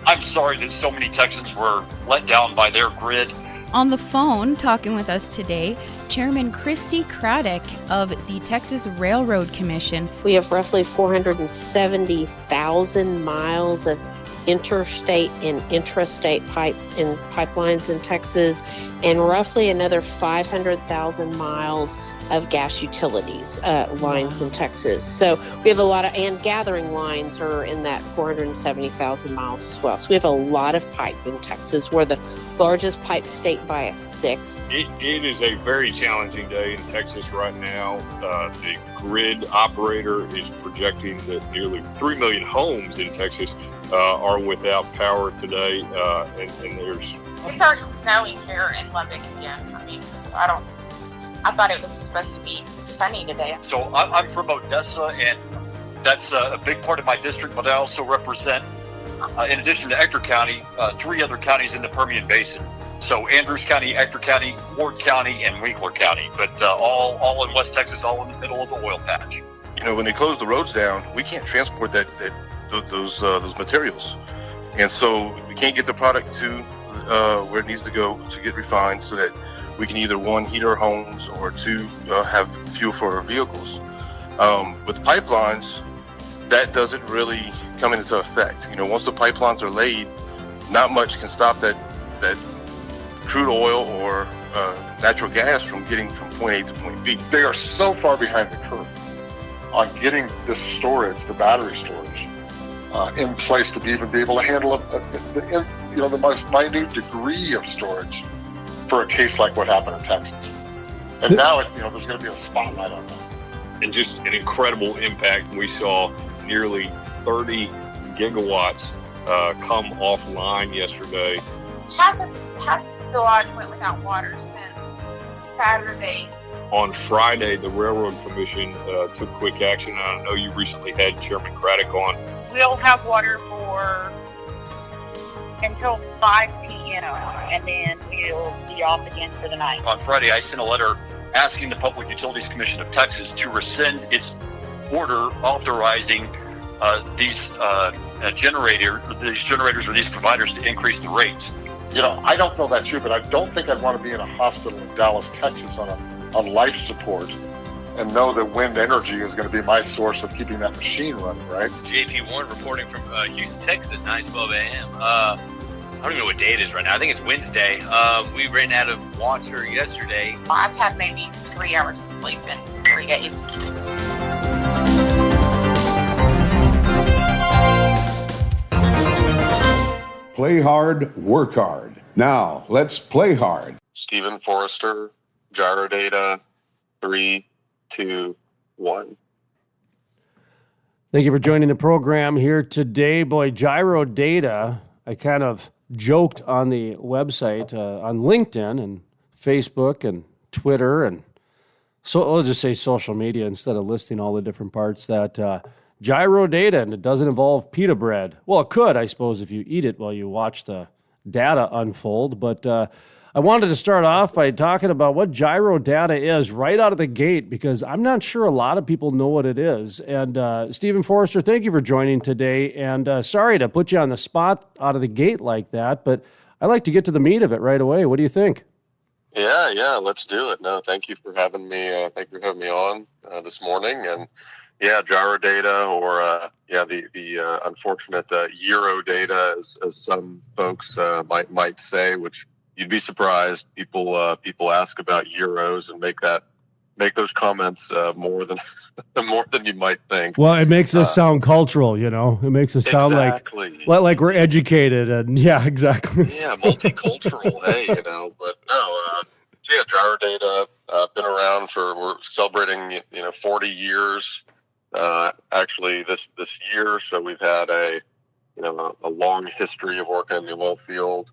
I'm sorry that so many Texans were let down by their grid. On the phone, talking with us today, Chairman Christy Craddock of the Texas Railroad Commission. We have roughly 470,000 miles of interstate and intrastate pipelines in Texas, and roughly another 500,000 miles of gas utilities lines in Texas. So we have a lot of, and gathering lines are in that 470,000 miles as well. So we have a lot of pipe in Texas. We're the largest pipe state by 6. It is a very challenging day in Texas right now. The grid operator is projecting that nearly 3 million homes in Texas are without power today, and there's... It's already snowing here in Lubbock again. I mean, I thought it was supposed to be sunny today. So I'm from Odessa, and that's a big part of my district, but I also represent, in addition to Ector County, 3 other counties in the Permian Basin. So Andrews County, Ector County, Ward County, and Winkler County, but all in West Texas, all in the middle of the oil patch. You know, when they close the roads down, we can't transport those materials, and so we can't get the product to where it needs to go to get refined, so that we can either 1, heat our homes, or 2, have fuel for our vehicles. With pipelines, that doesn't really come into effect. You know, once the pipelines are laid, not much can stop that crude oil or natural gas from getting from point A to point B. They are so far behind the curve on getting this storage, the battery storage, in place to even be able to handle the most minute degree of storage for a case like what happened in Texas. And now, there's going to be a spotlight on that. And just an incredible impact. We saw nearly 30 gigawatts come offline yesterday. Half the lodge went without water since Saturday. On Friday, the Railroad Commission took quick action, and I know you recently had Chairman Craddock on. We'll have water for until 5 p.m. and then we'll be off again for the night. On Friday, I sent a letter asking the Public Utilities Commission of Texas to rescind its order authorizing these generators or these providers to increase the rates. You know, I don't know that's you, but I don't think I'd want to be in a hospital in Dallas, Texas on life support and know that wind energy is going to be my source of keeping that machine running, right? JP Warren reporting from Houston, Texas at 9:12 a.m. I don't even know what day it is right now. I think it's Wednesday. We ran out of water yesterday. I've had maybe 3 hours of sleep in 3 days. Play hard, work hard. Now, let's play hard. Stephen Forrester, GyroData, 3, 2, 1. Thank you for joining the program here today. Boy, GyroData, I kind of joked on the website, on LinkedIn and Facebook and Twitter, and so I'll just say social media instead of listing all the different parts, that GyroData, and it doesn't involve pita bread. Well, it could, I suppose, if you eat it while you watch the data unfold, but I wanted to start off by talking about what GyroData is right out of the gate, because I'm not sure a lot of people know what it is. And Stephen Forrester, thank you for joining today. And sorry to put you on the spot out of the gate like that, but I'd like to get to the meat of it right away. What do you think? Yeah, let's do it. No, thank you for having me. Thank you for having me on this morning. And yeah, GyroData, or the unfortunate GyroData, as some folks might say, which you'd be surprised. People ask about euros and make those comments more than you might think. Well, it makes us sound cultural, you know. It makes us sound like we're educated, and yeah, exactly. Yeah, multicultural. Hey, you know, but no. So yeah, GyroData been around we're celebrating 40 years. Actually, this year, so we've had a long history of working in the oil field.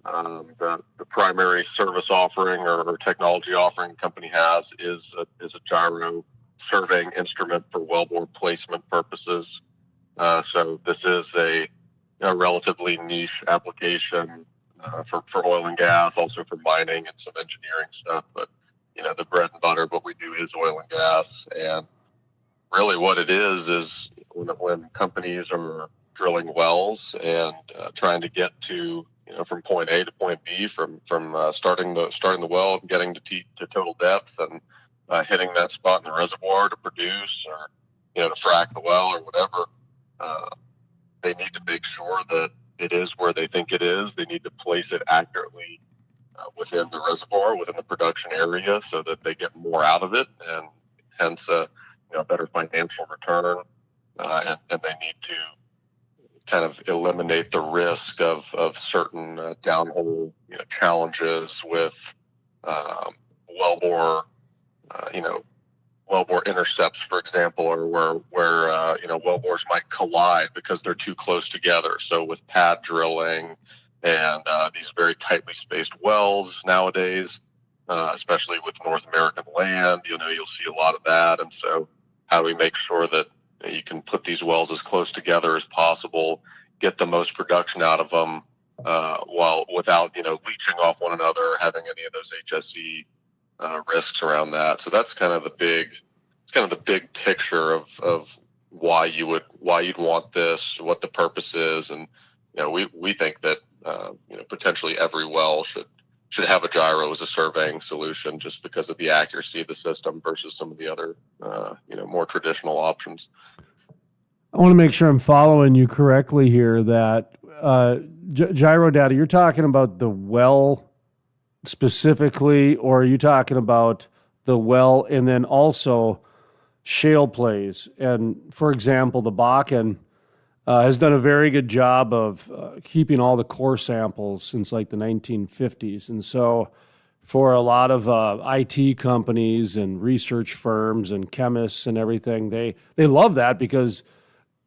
The primary service offering or technology offering the company has is a gyro surveying instrument for wellbore placement purposes. So this is a relatively niche application for oil and gas, also for mining and some engineering stuff. But the bread and butter of what we do is oil and gas. And really, what it is when companies are drilling wells and trying to get to from point A to point B, from starting the well and getting to total depth and hitting that spot in the reservoir to produce, or to frack the well or whatever. They need to make sure that it is where they think it is. They need to place it accurately within the reservoir, within the production area, so that they get more out of it, and hence a better financial return. And they need to kind of eliminate the risk of certain downhole challenges with wellbore intercepts, for example, or where wellbores might collide because they're too close together. So with pad drilling and these very tightly spaced wells nowadays, especially with North American land, you'll see a lot of that. And so how do we make sure that you can put these wells as close together as possible, get the most production out of them, while without leaching off one another, having any of those HSE risks around that. So that's kind of the big picture of why you'd want this, what the purpose is, and we think that potentially every well should have a gyro as a surveying solution, just because of the accuracy of the system versus some of the other more traditional options. I want to make sure I'm following you correctly here, that GyroData, you're talking about the well specifically, or are you talking about the well and then also shale plays? And for example, the Bakken has done a very good job of keeping all the core samples since like the 1950s. And so for a lot of IT companies and research firms and chemists and everything, they love that, because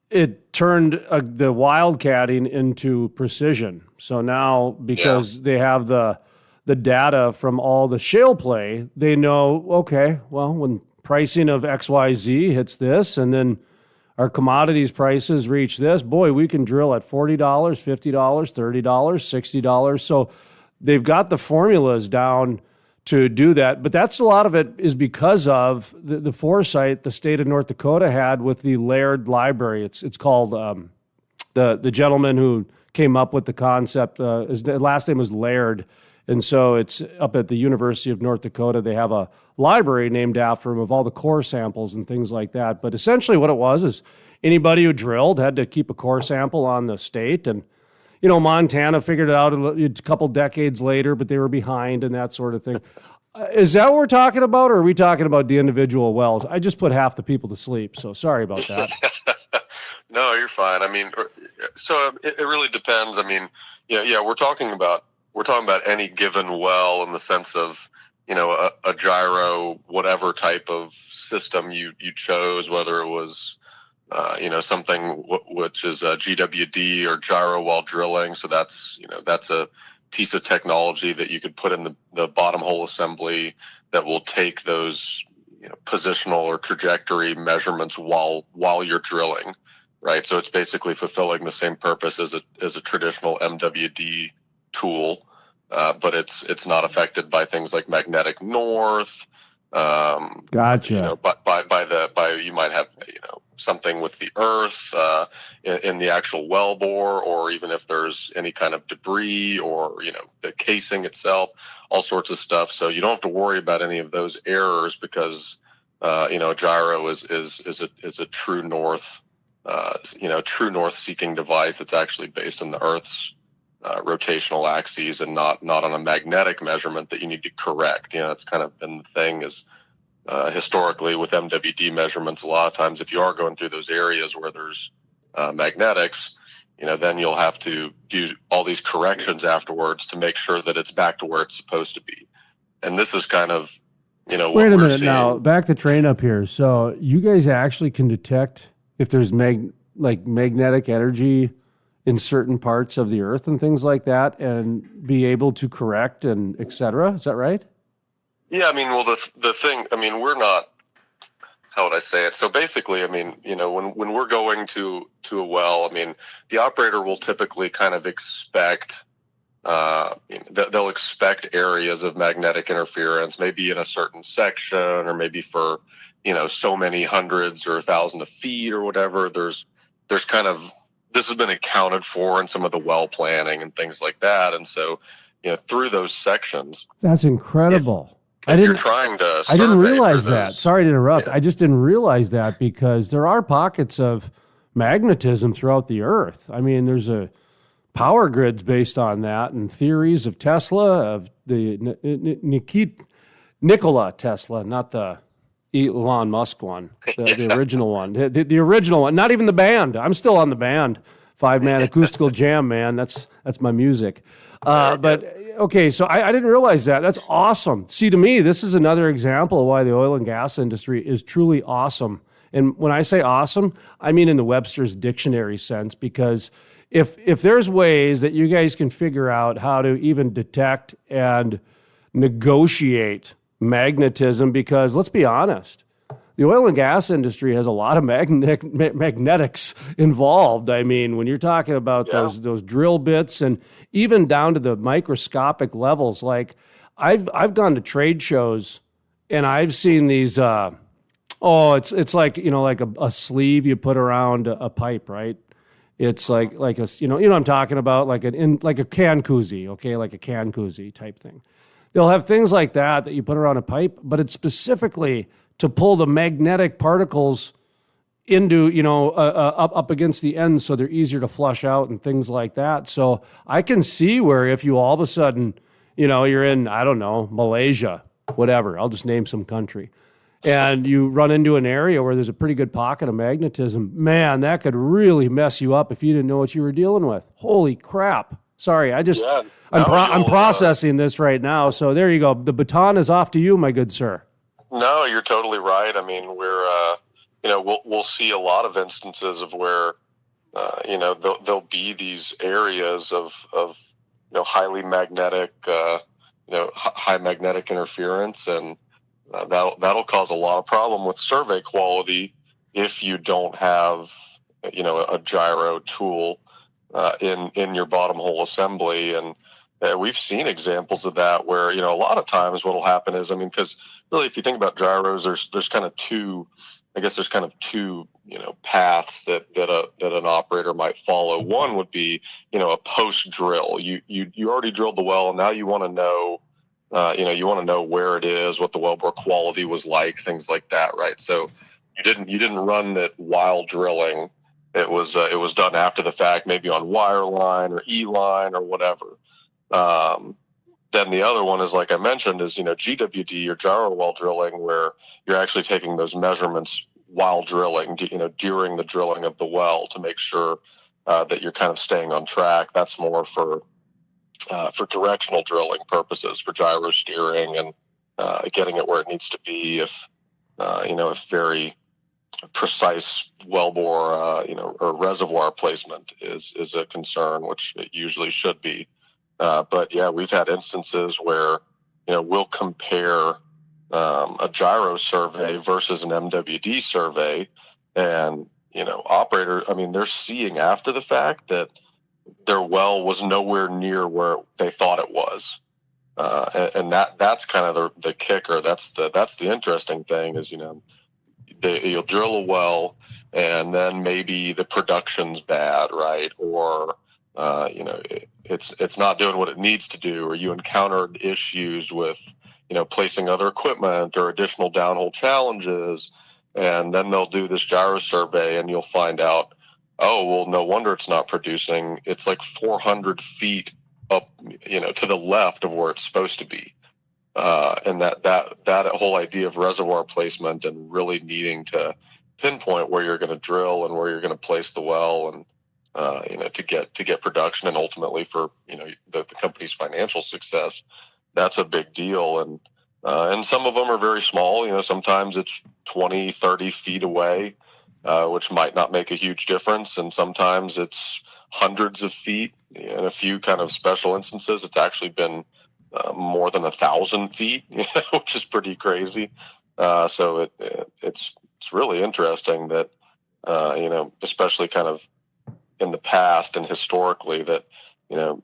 it turned the wildcatting into precision. So now, because they have the the data from all the shale play, they know, okay, well, when pricing of XYZ hits this, and then our commodities prices reach this, boy, we can drill at $40, $50, $30, $60. So they've got the formulas down to do that. But that's a lot of it is because of the foresight the state of North Dakota had with the Laird Library. It's called the gentleman who came up with the concept. His last name was Laird. And so it's up at the University of North Dakota. They have a library named after him of all the core samples and things like that. But essentially what it was is anybody who drilled had to keep a core sample on the state. And, you know, Montana figured it out a couple decades later, but they were behind and that sort of thing. Is that what we're talking about, or are we talking about the individual wells? I just put half the people to sleep, so sorry about that. No, you're fine. I mean, so it really depends. I mean, yeah, we're talking about any given well in the sense of, you know, a gyro, whatever type of system you chose, whether it was, you know, something which is a GWD or gyro while drilling. So that's a piece of technology that you could put in the bottom hole assembly that will take those, you know, positional or trajectory measurements while you're drilling, right? So it's basically fulfilling the same purpose as a traditional MWD tool. But it's not affected by things like magnetic north. Gotcha. You know, by you might have, you know, something with the earth in the actual wellbore, or even if there's any kind of debris or, you know, the casing itself, all sorts of stuff. So you don't have to worry about any of those errors because you know, gyro is a true north, you know, true north seeking device that's actually based on the Earth's rotational axes and not on a magnetic measurement that you need to correct. You know, that's kind of been the thing is historically with MWD measurements, a lot of times if you are going through those areas where there's magnetics, you know, then you'll have to do all these corrections afterwards to make sure that it's back to where it's supposed to be. And this is kind of, you know, wait a minute now, back the train up here. So you guys actually can detect if there's magnetic energy in certain parts of the earth and things like that, and be able to correct and et cetera. Is that right? Yeah, I mean, well, the thing, I mean, we're not, how would I say it? So basically, I mean, you know, when we're going to a well, I mean, the operator will typically kind of expect, they'll expect areas of magnetic interference, maybe in a certain section, or maybe for, you know, so many hundreds or thousands of feet or whatever. There's kind of, this has been accounted for in some of the well planning and things like that. And so, you know, through those sections. That's incredible. If you're trying to I didn't realize those, that. Sorry to interrupt. Yeah. I just didn't realize that because there are pockets of magnetism throughout the earth. I mean, there's a power grids based on that and theories of Tesla, of the Nikola Tesla, not the Elon Musk one, the original one, the original one, not even the band. I'm still on the band, 5-man acoustical jam, man. That's my music. But okay, so I didn't realize that. That's awesome. See, to me, this is another example of why the oil and gas industry is truly awesome. And when I say awesome, I mean in the Webster's dictionary sense, because if there's ways that you guys can figure out how to even detect and negotiate magnetism, because let's be honest, the oil and gas industry has a lot of magnetics involved. I mean, when you're talking about those drill bits and even down to the microscopic levels, like I've gone to trade shows and I've seen these, it's like, you know, like a sleeve you put around a pipe, right? It's like a, you know what I'm talking about, like a can koozie, okay, like a can koozie type thing. They'll have things like that you put around a pipe, but it's specifically to pull the magnetic particles into, you know, up against the ends so they're easier to flush out and things like that. So I can see where if you all of a sudden, you know, you're in, I don't know, Malaysia, whatever, I'll just name some country, and you run into an area where there's a pretty good pocket of magnetism, man, that could really mess you up if you didn't know what you were dealing with. Holy crap. Sorry, I'm processing this right now. So there you go. The baton is off to you, my good sir. No, you're totally right. I mean, we're, you know, we'll see a lot of instances of where, you know, there'll be these areas of, you know, highly magnetic, high magnetic interference, and that'll cause a lot of problem with survey quality if you don't have a gyro tool in your bottom hole assembly. And we've seen examples of that where a lot of times what'll happen is, because really if you think about gyros, there's kind of two paths that an operator might follow. One would be a post drill. You already drilled the well, and now you want to know where it is, what the wellbore quality was like, things like that, right? So you didn't run it while drilling. It was done after the fact, maybe on wireline or E-line or whatever. Then the other one is, like I mentioned, is GWD or gyro well drilling, where you're actually taking those measurements while drilling, during the drilling of the well, to make sure that you're kind of staying on track. That's more for directional drilling purposes, for gyro steering and getting it where it needs to be. If very precise wellbore, or reservoir placement is a concern, which it usually should be. But yeah, we've had instances where, we'll compare a gyro survey versus an MWD survey, and, operator, they're seeing after the fact that their well was nowhere near where they thought it was. And that's kind of the kicker. That's the interesting thing is, you'll drill a well and then maybe the production's bad, right? Or, it's not doing what it needs to do, or you encountered issues with, placing other equipment or additional downhole challenges. And then they'll do this gyro survey and you'll find out, oh, well, no wonder it's not producing. It's like 400 feet up, to the left of where it's supposed to be. And that whole idea of reservoir placement and really needing to pinpoint where you're going to drill and where you're going to place the well, and to get production, and ultimately for the company's financial success, that's a big deal. And some of them are very small. Sometimes it's 20, 30 feet away, which might not make a huge difference, and sometimes it's hundreds of feet. In a few kind of special instances, it's actually been more than 1,000 feet, which is pretty crazy. So it's really interesting that especially kind of in the past and historically, that the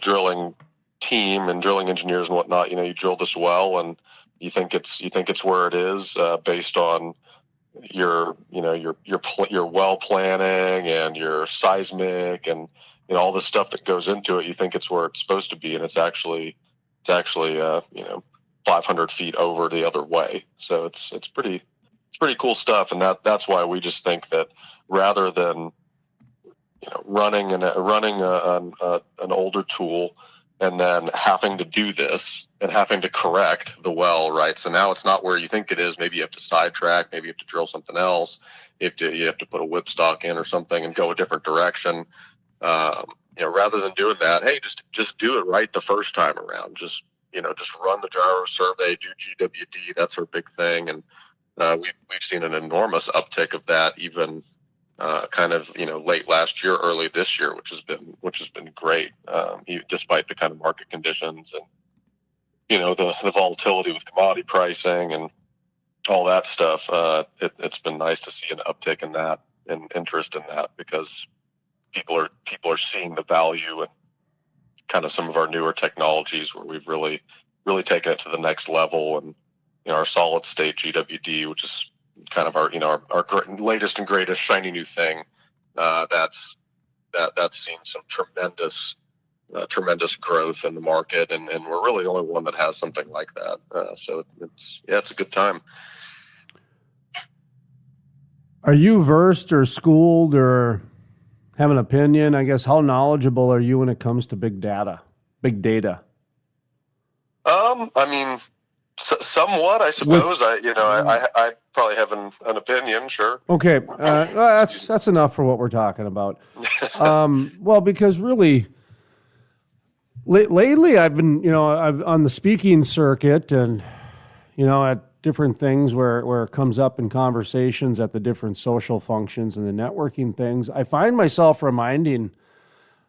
drilling team and drilling engineers and whatnot, you drill this well and you think it's where it is, based on your well planning and your seismic and all the stuff that goes into it. You think it's where it's supposed to be, and it's actually 500 feet over the other way. So it's pretty cool stuff, and that's why we just think that rather than running an older tool and then having to do this and having to correct the well, right? So now it's not where you think it is. Maybe you have to sidetrack. Maybe you have to drill something else. You have to put a whipstock in or something and go a different direction. Rather than doing that, hey, just do it right the first time around. Just run the gyro survey, do GWD. That's our big thing, and we've seen an enormous uptick of that, even late last year, early this year, which has been great, despite the kind of market conditions and the volatility with commodity pricing and all that stuff. It's been nice to see an uptick in that and interest in that, because people are seeing the value and kind of some of our newer technologies where we've really taken it to the next level. And our solid state GWD, which is kind of our latest and greatest shiny new thing, that's seen some tremendous growth in the market, and we're really the only one that has something like that. So it's a good time. Are you versed or schooled or have an opinion? I guess, how knowledgeable are you when it comes to big data? Somewhat, I suppose. I probably have an opinion, sure. Okay, that's enough for what we're talking about. Well, because really, lately I've been, I've on the speaking circuit, and at different things where it comes up in conversations at the different social functions and the networking things. I find myself reminding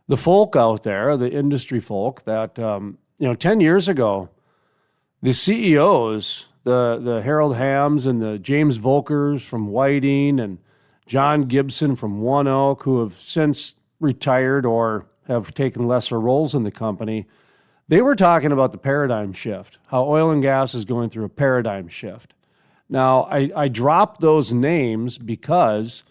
the folk out there, the industry folk, that 10 years ago, the CEOs, the Harold Hams and the James Volkers from Whiting and John Gibson from One Oak, who have since retired or have taken lesser roles in the company, they were talking about the paradigm shift, how oil and gas is going through a paradigm shift. Now, I dropped those names because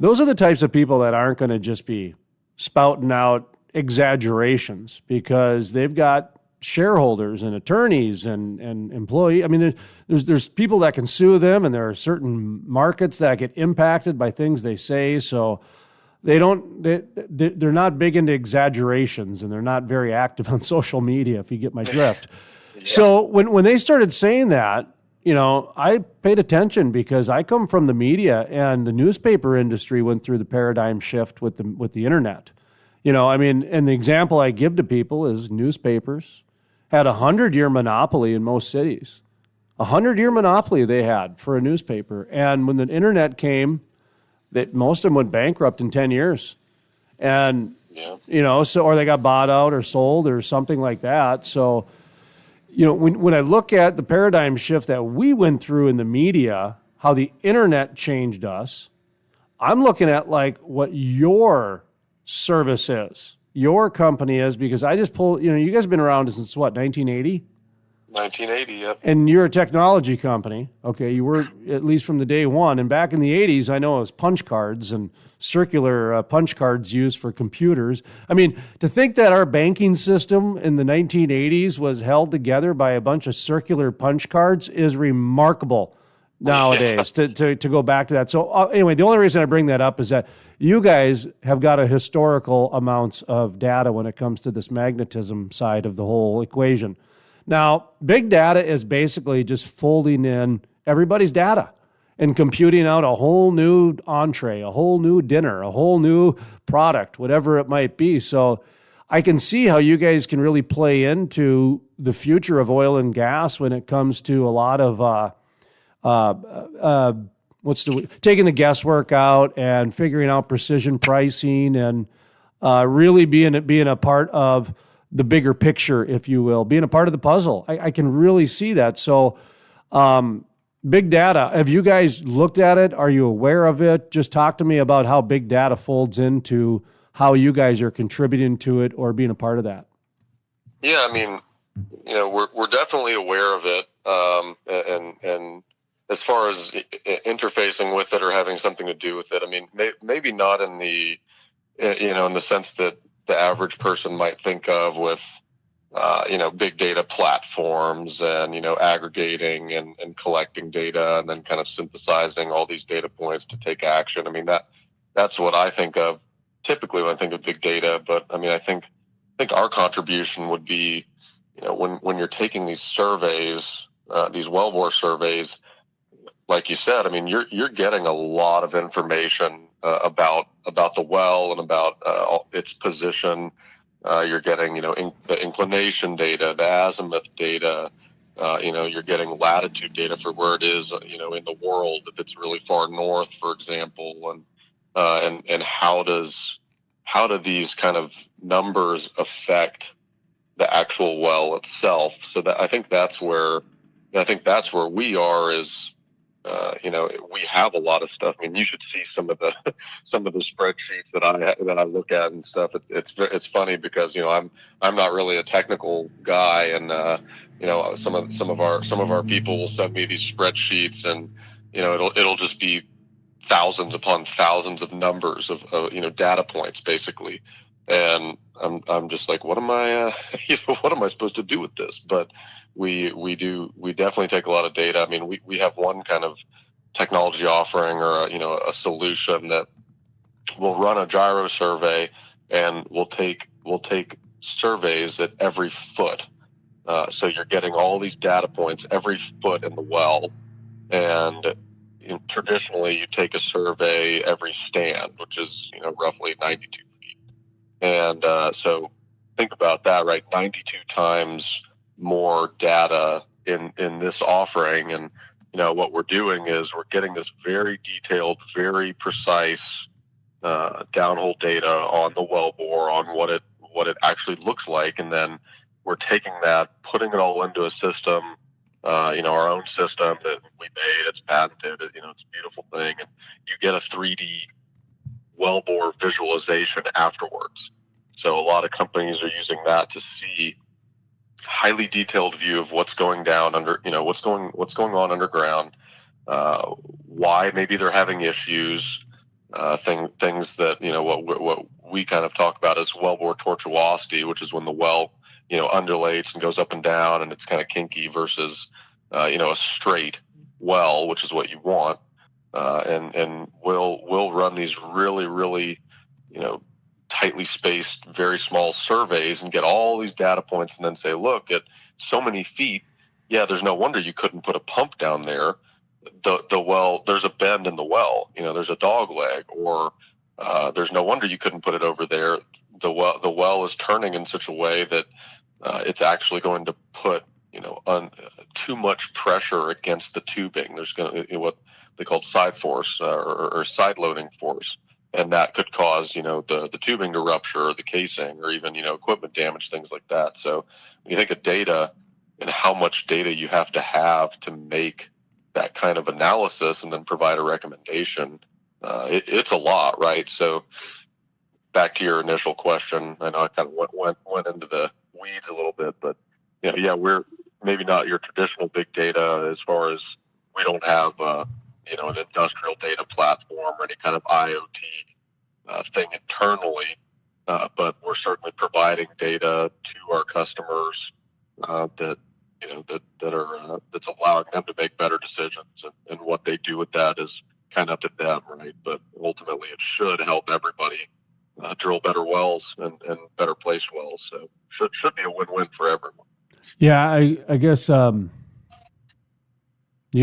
those are the types of people that aren't going to just be spouting out exaggerations, because they've got shareholders and attorneys and employees. I mean, there's people that can sue them, and there are certain markets that get impacted by things they say. So they're not big into exaggerations, and they're not very active on social media, if you get my drift. Yeah. So when they started saying that, I paid attention, because I come from the media, and the newspaper industry went through the paradigm shift with the internet. And the example I give to people is newspapers had a 100-year monopoly in most cities. 100-year monopoly they had for a newspaper. And when the internet came, that most of them went bankrupt in 10 years. And, or they got bought out or sold or something like that. So, when I look at the paradigm shift that we went through in the media, how the internet changed us, I'm looking at like what your service is, your company is, because I just pulled, you guys have been around since what, 1980? 1980, yep. And you're a technology company. Okay, you were at least from the day one. And back in the 80s, I know it was punch cards and circular punch cards used for computers. I mean, to think that our banking system in the 1980s was held together by a bunch of circular punch cards is remarkable nowadays, to go back to that. So anyway, the only reason I bring that up is that you guys have got a historical amounts of data when it comes to this magnetism side of the whole equation. Now, big data is basically just folding in everybody's data and computing out a whole new entree, a whole new dinner, a whole new product, whatever it might be. So I can see how you guys can really play into the future of oil and gas when it comes to a lot of taking the guesswork out and figuring out precision pricing and really being a part of the bigger picture, if you will, being a part of the puzzle. I can really see that. So big data, have you guys looked at it? Are you aware of it? Just talk to me about how big data folds into how you guys are contributing to it or being a part of that. Yeah, I mean, we're definitely aware of it. And as far as interfacing with it or having something to do with it, I mean, maybe not in the, in the sense that the average person might think of with, big data platforms and, aggregating and collecting data and then kind of synthesizing all these data points to take action. I mean, that's what I think of typically when I think of big data. But I mean, I think our contribution would be, when you're taking these surveys, these wellbore surveys, like you said, I mean, you're getting a lot of information about the well and about its position. You're getting, the inclination data, the azimuth data. You're getting latitude data for where it is, in the world, if it's really far north, for example, and how do these kind of numbers affect the actual well itself? So that I think that's where we are is. We have a lot of stuff. I mean, you should see some of the spreadsheets that I look at and stuff. It's funny because I'm not really a technical guy, and some of our people will send me these spreadsheets, and it'll just be thousands upon thousands of numbers of data points basically, and I'm just like, what am I what am I supposed to do with this? But we definitely take a lot of data. I mean, we have one kind of technology offering or a solution that will run a gyro survey, and we'll take surveys at every foot. So you're getting all these data points every foot in the well, and traditionally you take a survey every stand, which is roughly 92 feet. And so think about that, right? 92 times more data in this offering. And what we're doing is we're getting this very detailed, very precise downhole data on the wellbore, on what it actually looks like, and then we're taking that, putting it all into a system, our own system that we made. It's patented. It's a beautiful thing, and you get a 3D wellbore visualization afterwards. So a lot of companies are using that to see highly detailed view of what's going down under, what's going on underground, why maybe they're having issues, things that, what we kind of talk about as wellbore tortuosity, which is when the well, undulates and goes up and down and it's kind of kinky versus, a straight well, which is what you want. And we'll run these really, really, tightly spaced, very small surveys and get all these data points and then say, look, at so many feet, yeah, there's no wonder you couldn't put a pump down there. The well, there's a bend in the well, there's a dog leg, or there's no wonder you couldn't put it over there. The well is turning in such a way that it's actually going to put, too much pressure against the tubing. There's going to what they call side force or side loading force. And that could cause, the tubing to rupture, the casing, or even, equipment damage, things like that. So when you think of data and how much data you have to make that kind of analysis and then provide a recommendation, it's a lot, right? So back to your initial question, I know I kind of went into the weeds a little bit, but we're maybe not your traditional big data as far as we don't have an industrial data platform or any kind of IoT thing internally, but we're certainly providing data to our customers that's allowing them to make better decisions, and what they do with that is kind of up to them, right? But ultimately, it should help everybody drill better wells and better placed wells. So should be a win-win for everyone. Yeah, I guess you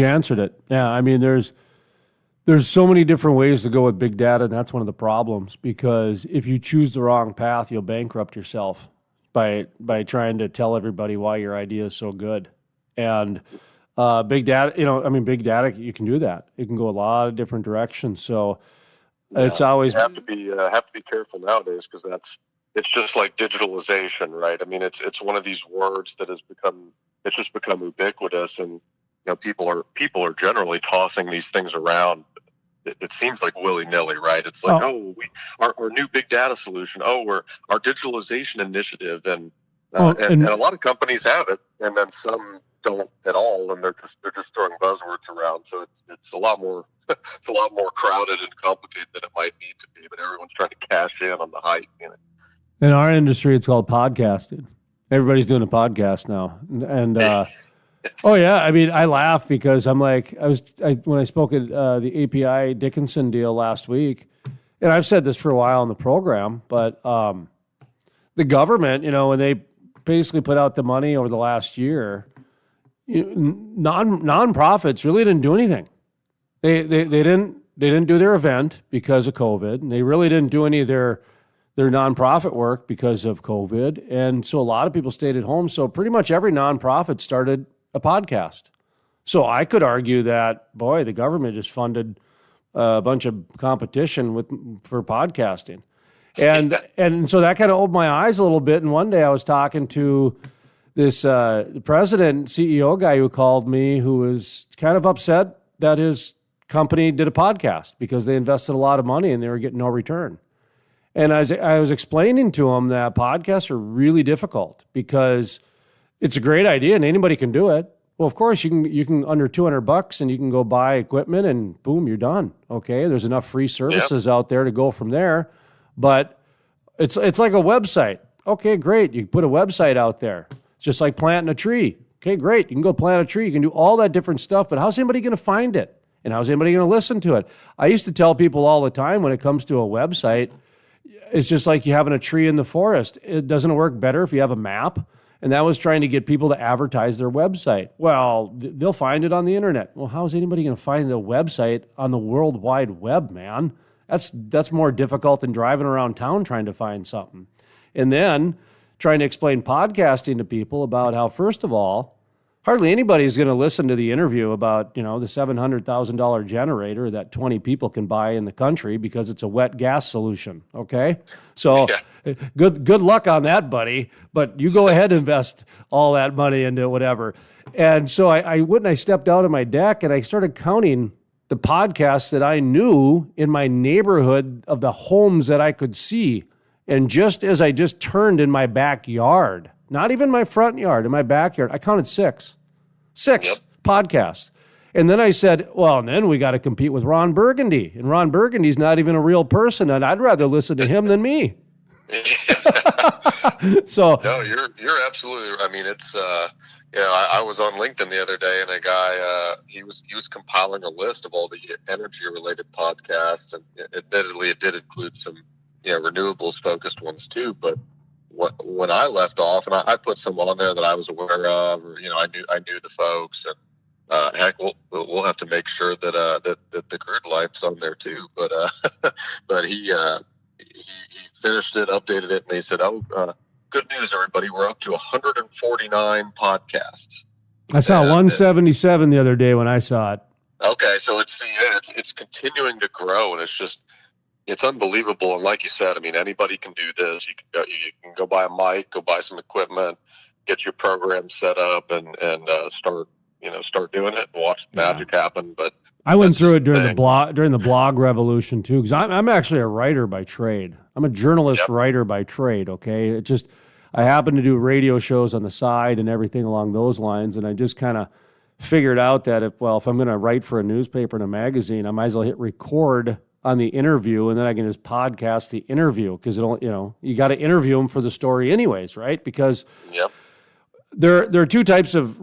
answered it. Yeah, I mean, there's so many different ways to go with big data, and that's one of the problems, because if you choose the wrong path, you'll bankrupt yourself by trying to tell everybody why your idea is so good. And big data, big data, you can do that. It can go a lot of different directions. So it's always you have to be careful nowadays, because it's just like digitalization, right? I mean, it's one of these words that has become ubiquitous, and people are generally tossing these things around. It seems like willy-nilly, right? It's like, our new big data solution. Our digitalization initiative, and a lot of companies have it, and then some don't at all, and they're just throwing buzzwords around. So it's a lot more crowded and complicated than it might need to be. But everyone's trying to cash in on the hype. In our industry, it's called podcasting. Everybody's doing a podcast now, and oh yeah, I mean, I laugh because I'm like, when I spoke at the API Dickinson deal last week, and I've said this for a while on the program, but the government, when they basically put out the money over the last year, nonprofits really didn't do anything. They didn't do their event because of COVID, and they really didn't do any of their nonprofit work because of COVID, and so a lot of people stayed at home. So pretty much every nonprofit started a podcast. So I could argue that, boy, the government just funded a bunch of competition for podcasting. And so that kind of opened my eyes a little bit. And one day I was talking to this the president, CEO guy who called me, who was kind of upset that his company did a podcast because they invested a lot of money and they were getting no return. And I was explaining to him that podcasts are really difficult because it's a great idea and anybody can do it. Well, of course you can under $200 and you can go buy equipment and boom, you're done. Okay. There's enough free services out there to go from there, but it's like a website. Okay, great. You put a website out there. It's just like planting a tree. Okay, great. You can go plant a tree. You can do all that different stuff, but how's anybody going to find it? And how's anybody going to listen to it? I used to tell people all the time when it comes to a website, it's just like you having a tree in the forest. It doesn't work better if you have a map. And that was trying to get people to advertise their website. Well, they'll find it on the internet. Well, how is anybody going to find the website on the World Wide Web, man? That's more difficult than driving around town trying to find something. And then trying to explain podcasting to people about how, first of all, hardly anybody is going to listen to the interview about, the $700,000 generator that 20 people can buy in the country because it's a wet gas solution, okay? So good luck on that, buddy. But you go ahead and invest all that money into whatever. And so I went and I stepped out on my deck and I started counting the podcasts that I knew in my neighborhood of the homes that I could see. And just as I just turned in my backyard, not even my front yard, in my backyard, I counted six podcasts. And then I said, well, and then we got to compete with Ron Burgundy. And Ron Burgundy's not even a real person, and I'd rather listen to him than me. So no, you're absolutely. I mean, it's I was on LinkedIn the other day, and a guy he was compiling a list of all the energy related podcasts, and admittedly, it did include some renewables focused ones too. But when I left off, and I put some on there that I was aware of, or I knew the folks, and heck, we'll have to make sure that the Crude Life's on there too. But but he finished it, updated it, and they said, good news, everybody, we're up to 149 podcasts. I saw 177 the other day when I saw it. Okay, so it's continuing to grow, and it's unbelievable. And like you said, I mean, anybody can do this. You can go buy a mic, go buy some equipment, get your program set up, and start doing it and watch the magic happen. But I went through it during the blog revolution too, because I'm actually a writer by trade. I'm a journalist writer by trade. Okay, I happen to do radio shows on the side and everything along those lines, and I just kind of figured out that if I'm going to write for a newspaper and a magazine, I might as well hit record on the interview, and then I can just podcast the interview, because you got to interview them for the story anyways, right? Because there are two types of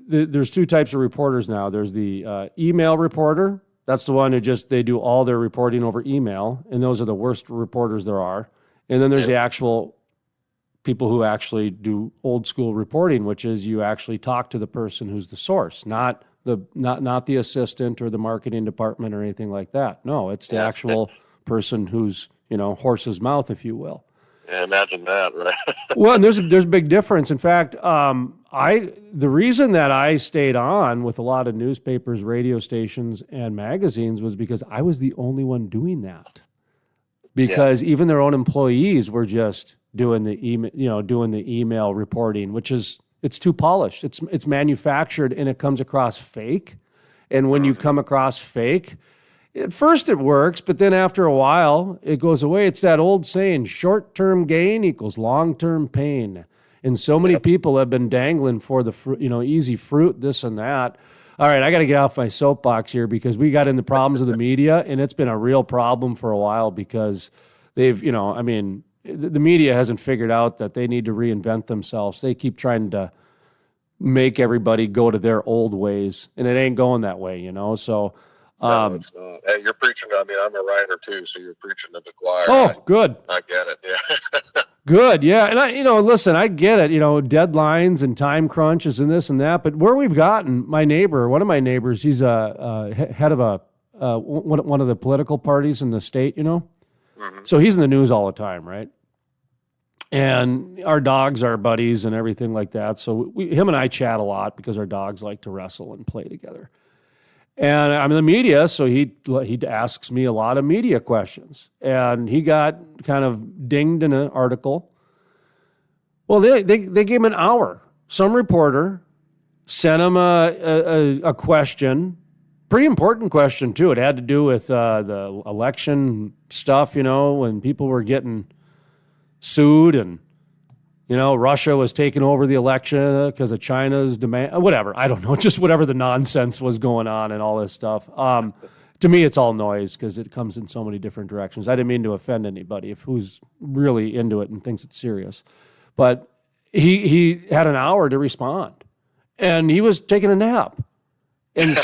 there's two types of reporters now. There's the email reporter. That's the one who they do all their reporting over email, and those are the worst reporters there are. And then there's the actual people who actually do old school reporting, which is you actually talk to the person who's the source, not the assistant or the marketing department or anything like that. No, it's the actual person who's, horse's mouth, if you will. Yeah, imagine that, right? Well, and there's a big difference. In fact, the reason that I stayed on with a lot of newspapers, radio stations, and magazines was because I was the only one doing that. Because even their own employees were just doing the email reporting, which is, it's too polished. It's manufactured, and it comes across fake. And when you come across fake, at first it works, but then after a while it goes away. It's that old saying, short-term gain equals long-term pain. And so many people have been dangling for the easy fruit, this and that. All right, I got to get off my soapbox here, because we got into problems of the media, and it's been a real problem for a while, because they've, the media hasn't figured out that they need to reinvent themselves. They keep trying to make everybody go to their old ways, and it ain't going that way, So, no, it's not. Hey, you're preaching. I mean, I'm a writer too, so you're preaching to the choir. Oh, good. I get it. Yeah. Good. Yeah. And listen, I get it, deadlines and time crunches and this and that, but where we've gotten, one of my neighbors, he's a head of one of the political parties in the state, Mm-hmm. So he's in the news all the time, right? And our dogs are buddies and everything like that. So him and I chat a lot, because our dogs like to wrestle and play together. And I'm in the media, so he asks me a lot of media questions. And he got kind of dinged in an article. Well, they gave him an hour. Some reporter sent him a question, pretty important question too. It had to do with the election stuff, when people were getting sued, and Russia was taking over the election because of China's demand, whatever. I don't know, just whatever the nonsense was going on and all this stuff. To me, it's all noise, because it comes in so many different directions. I didn't mean to offend anybody who's really into it and thinks it's serious. But he had an hour to respond, and he was taking a nap. And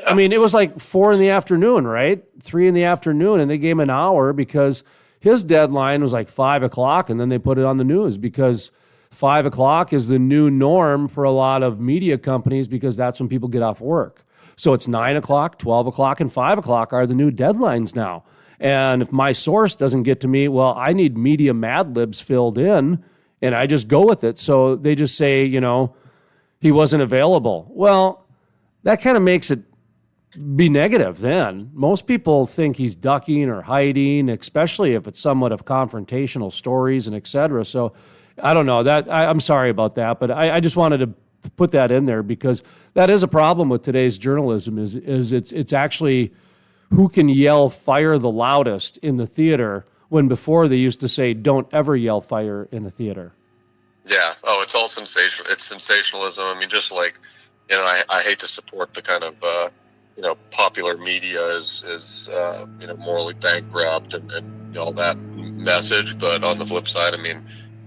I mean, it was like 4 PM, right? 3 PM, and they gave him an hour because his deadline was like 5 o'clock, and then they put it on the news, because 5 o'clock is the new norm for a lot of media companies, because that's when people get off work. So it's 9 o'clock, 12 o'clock, and 5 o'clock are the new deadlines now. And if my source doesn't get to me, well, I need media Mad Libs filled in, and I just go with it. So they just say, he wasn't available. Well, that kind of makes it be negative then. Most people think he's ducking or hiding, especially if it's somewhat of confrontational stories and et cetera. So I don't know that. I'm sorry about that, but I just wanted to put that in there because that is a problem with today's journalism is it's actually who can yell fire the loudest in the theater when before they used to say don't ever yell fire in a theater. Yeah. Oh, it's all sensational. It's sensationalism. I mean, just like, I hate to support the kind of, popular media is morally bankrupt and all that message. But on the flip side, I mean,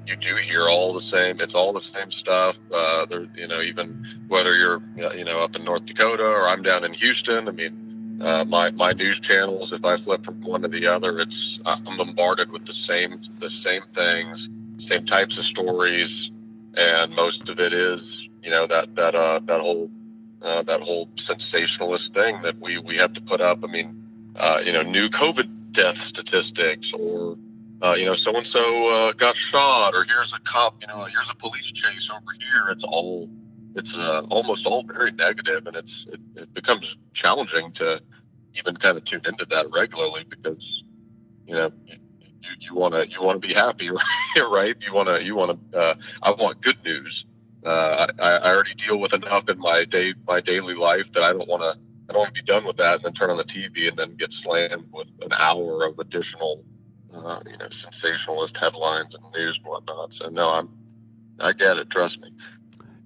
you do hear all the same. It's all the same stuff. Even whether you're, up in North Dakota or I'm down in Houston. I mean, my news channels, if I flip from one to the other, I'm bombarded with the same things, same types of stories, and most of it is, that whole sensationalist thing that we have to put up. I mean, new COVID death statistics, or so-and-so got shot, or here's a cop, here's a police chase over here. It's almost all very negative, and it becomes challenging to even kind of tune into that regularly because, you want to be happy, right? I want good news. I already deal with enough in my daily life that I don't want to be done with that and then turn on the TV and then get slammed with an hour of additional, sensationalist headlines and news and whatnot. So no, I get it. Trust me.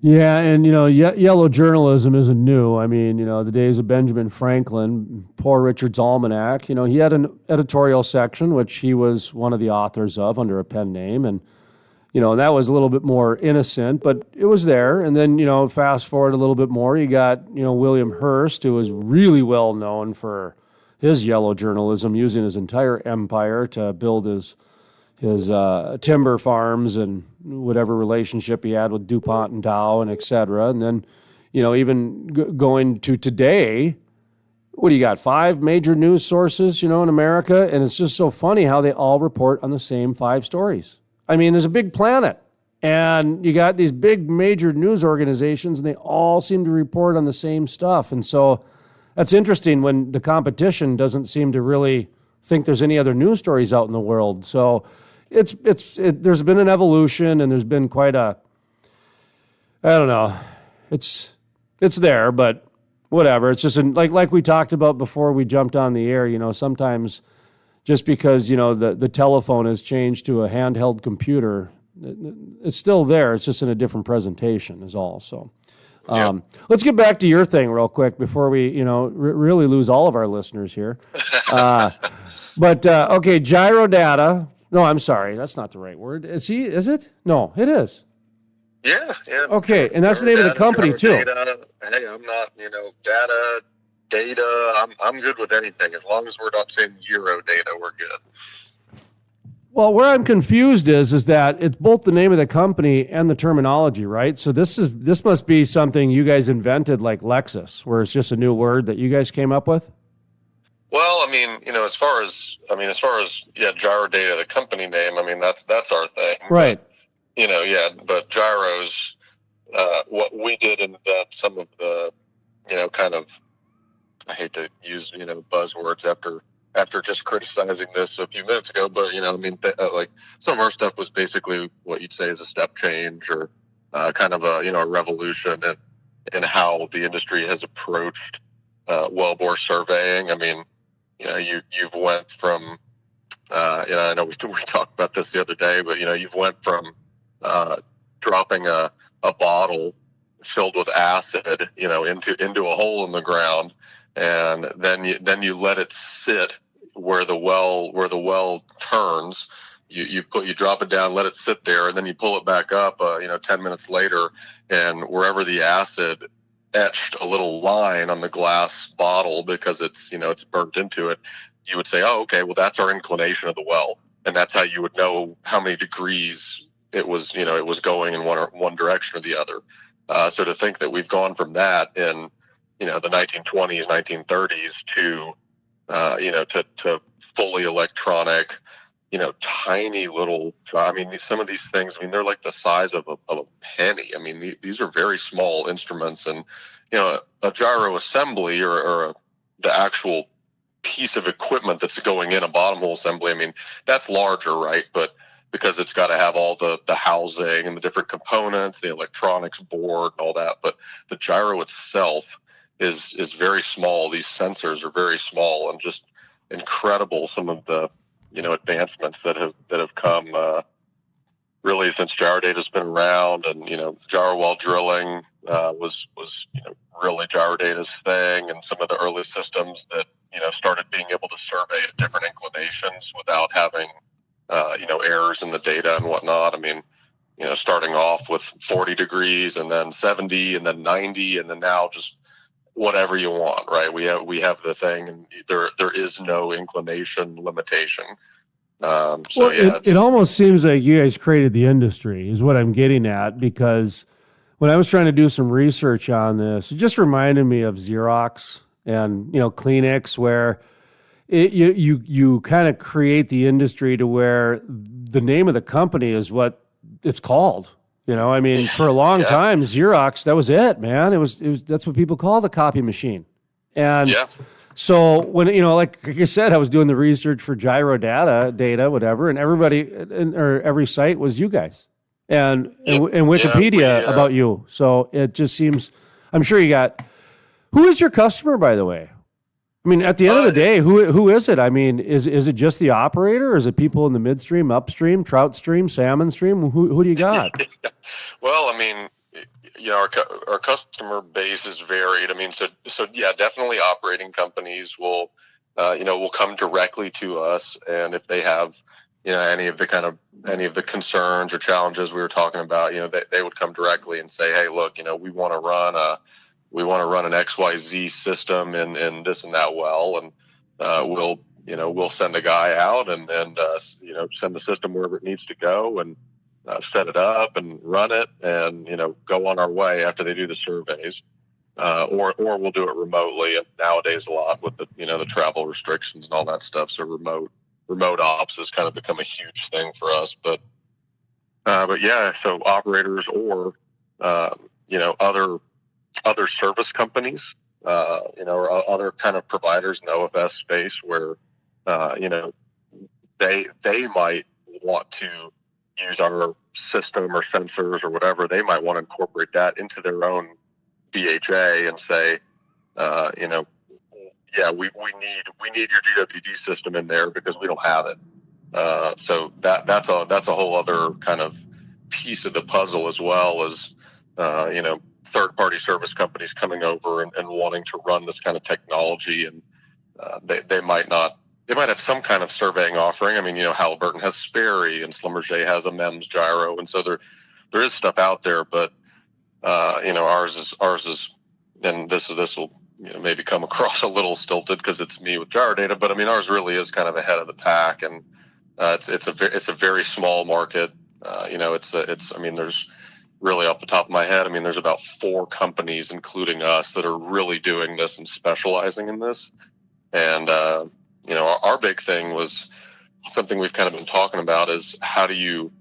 Yeah, and yellow journalism isn't new. I mean, the days of Benjamin Franklin, Poor Richard's Almanac, he had an editorial section, which he was one of the authors of under a pen name. And, that was a little bit more innocent, but it was there. And then, fast forward a little bit more, you got, William Hearst, who was really well known for his yellow journalism, using his entire empire to build his timber farms and whatever relationship he had with DuPont and Dow and et cetera. And then, even going to today, what do you got? 5 major news sources, in America. And it's just so funny how they all report on the same 5 stories. I mean, there's a big planet and you got these big major news organizations and they all seem to report on the same stuff. And so that's interesting when the competition doesn't seem to really think there's any other news stories out in the world. So there's been an evolution and there's been quite I don't know, it's there, but whatever. It's just like we talked about before we jumped on the air, sometimes just because, the telephone has changed to a handheld computer, it's still there. It's just in a different presentation is all. So let's get back to your thing real quick before we, really lose all of our listeners here. But okay, GyroData. No, I'm sorry. That's not the right word. Is it? No, it is. Yeah. Okay, and that's the name of the company too. Hey, I'm not, data. I'm good with anything as long as we're not saying GyroData. We're good. Well, where I'm confused is that it's both the name of the company and the terminology, right? So this must be something you guys invented, like Lexus, where it's just a new word that you guys came up with. Well, I mean, as far as GyroData, the company name, I mean, that's our thing. Right. But gyros, what we did invent some of the, kind of, I hate to use, buzzwords after just criticizing this a few minutes ago, but, like some of our stuff was basically what you'd say is a step change or kind of a revolution in how the industry has approached wellbore surveying. I mean, you've went from, I know we talked about this the other day, but, you've went from dropping a bottle filled with acid, into a hole in the ground, and then you let it sit where the well turns. You drop it down, let it sit there, and then you pull it back up, 10 minutes later, and wherever the acid etched a little line on the glass bottle because it's burnt into it, you would say, oh, okay, well, that's our inclination of the well. And that's how you would know how many degrees it was going in one direction or the other. So to think that we've gone from that in, the 1920s, 1930s to fully electronic, tiny little, some of these things, they're like the size of a penny. These are very small instruments, and, a gyro assembly or the actual piece of equipment that's going in a bottom hole assembly, I mean, that's larger, right? But because it's got to have all the housing and the different components, the electronics board and all that. But the gyro itself is very small. These sensors are very small, and just incredible, some of the, advancements that have come really since GyroData's been around. And, gyro well drilling was really GyroData's thing, and some of the early systems that, started being able to survey at different inclinations without having, errors in the data and whatnot. I mean, starting off with 40 degrees and then 70 and then 90 and then now just whatever you want, right? We have the thing, and there is no inclination limitation. It almost seems like you guys created the industry, is what I'm getting at, because when I was trying to do some research on this, it just reminded me of Xerox and Kleenex, where you kind of create the industry to where the name of the company is what it's called. I mean, for a long time, Xerox, that was it, man. It was that's what people call the copy machine. And so when, like I said, I was doing the research for GyroData, whatever, and every site was you guys and Wikipedia about you. So it just seems, I'm sure you got, who is your customer, by the way? I mean, at the end of the day, who is it? I mean, is it just the operator, or is it people in the midstream, upstream, trout stream, salmon stream? Who do you got? Well, I mean, our customer base is varied. I mean, so yeah, definitely operating companies will come directly to us, and if they have, any of the concerns or challenges we were talking about, they would come directly and say, hey, look, we want to run an XYZ system in this and that well, and we'll send a guy out and send the system wherever it needs to go, and set it up and run it, and go on our way after they do the surveys, or we'll do it remotely. And nowadays, a lot with the travel restrictions and all that stuff, so remote ops has kind of become a huge thing for us. But yeah, so operators or other service companies, or other kind of providers in the OFS space where, they might want to use our system or sensors or whatever. They might want to incorporate that into their own BHA and say, we need your GWD system in there because we don't have it. So that's a whole other kind of piece of the puzzle, as well as, third-party service companies coming over and wanting to run this kind of technology, and they might have some kind of surveying offering. I mean, Halliburton has Sperry, and Schlumberger has a MEMS gyro, and so there is stuff out there. But ours is, and this will maybe come across a little stilted because it's me with GyroData, but I mean, ours really is kind of ahead of the pack, and it's a very small market. There's really, off the top of my head, I mean, there's about 4 companies, including us, that are really doing this and specializing in this. And, our big thing was something we've kind of been talking about, is how do you,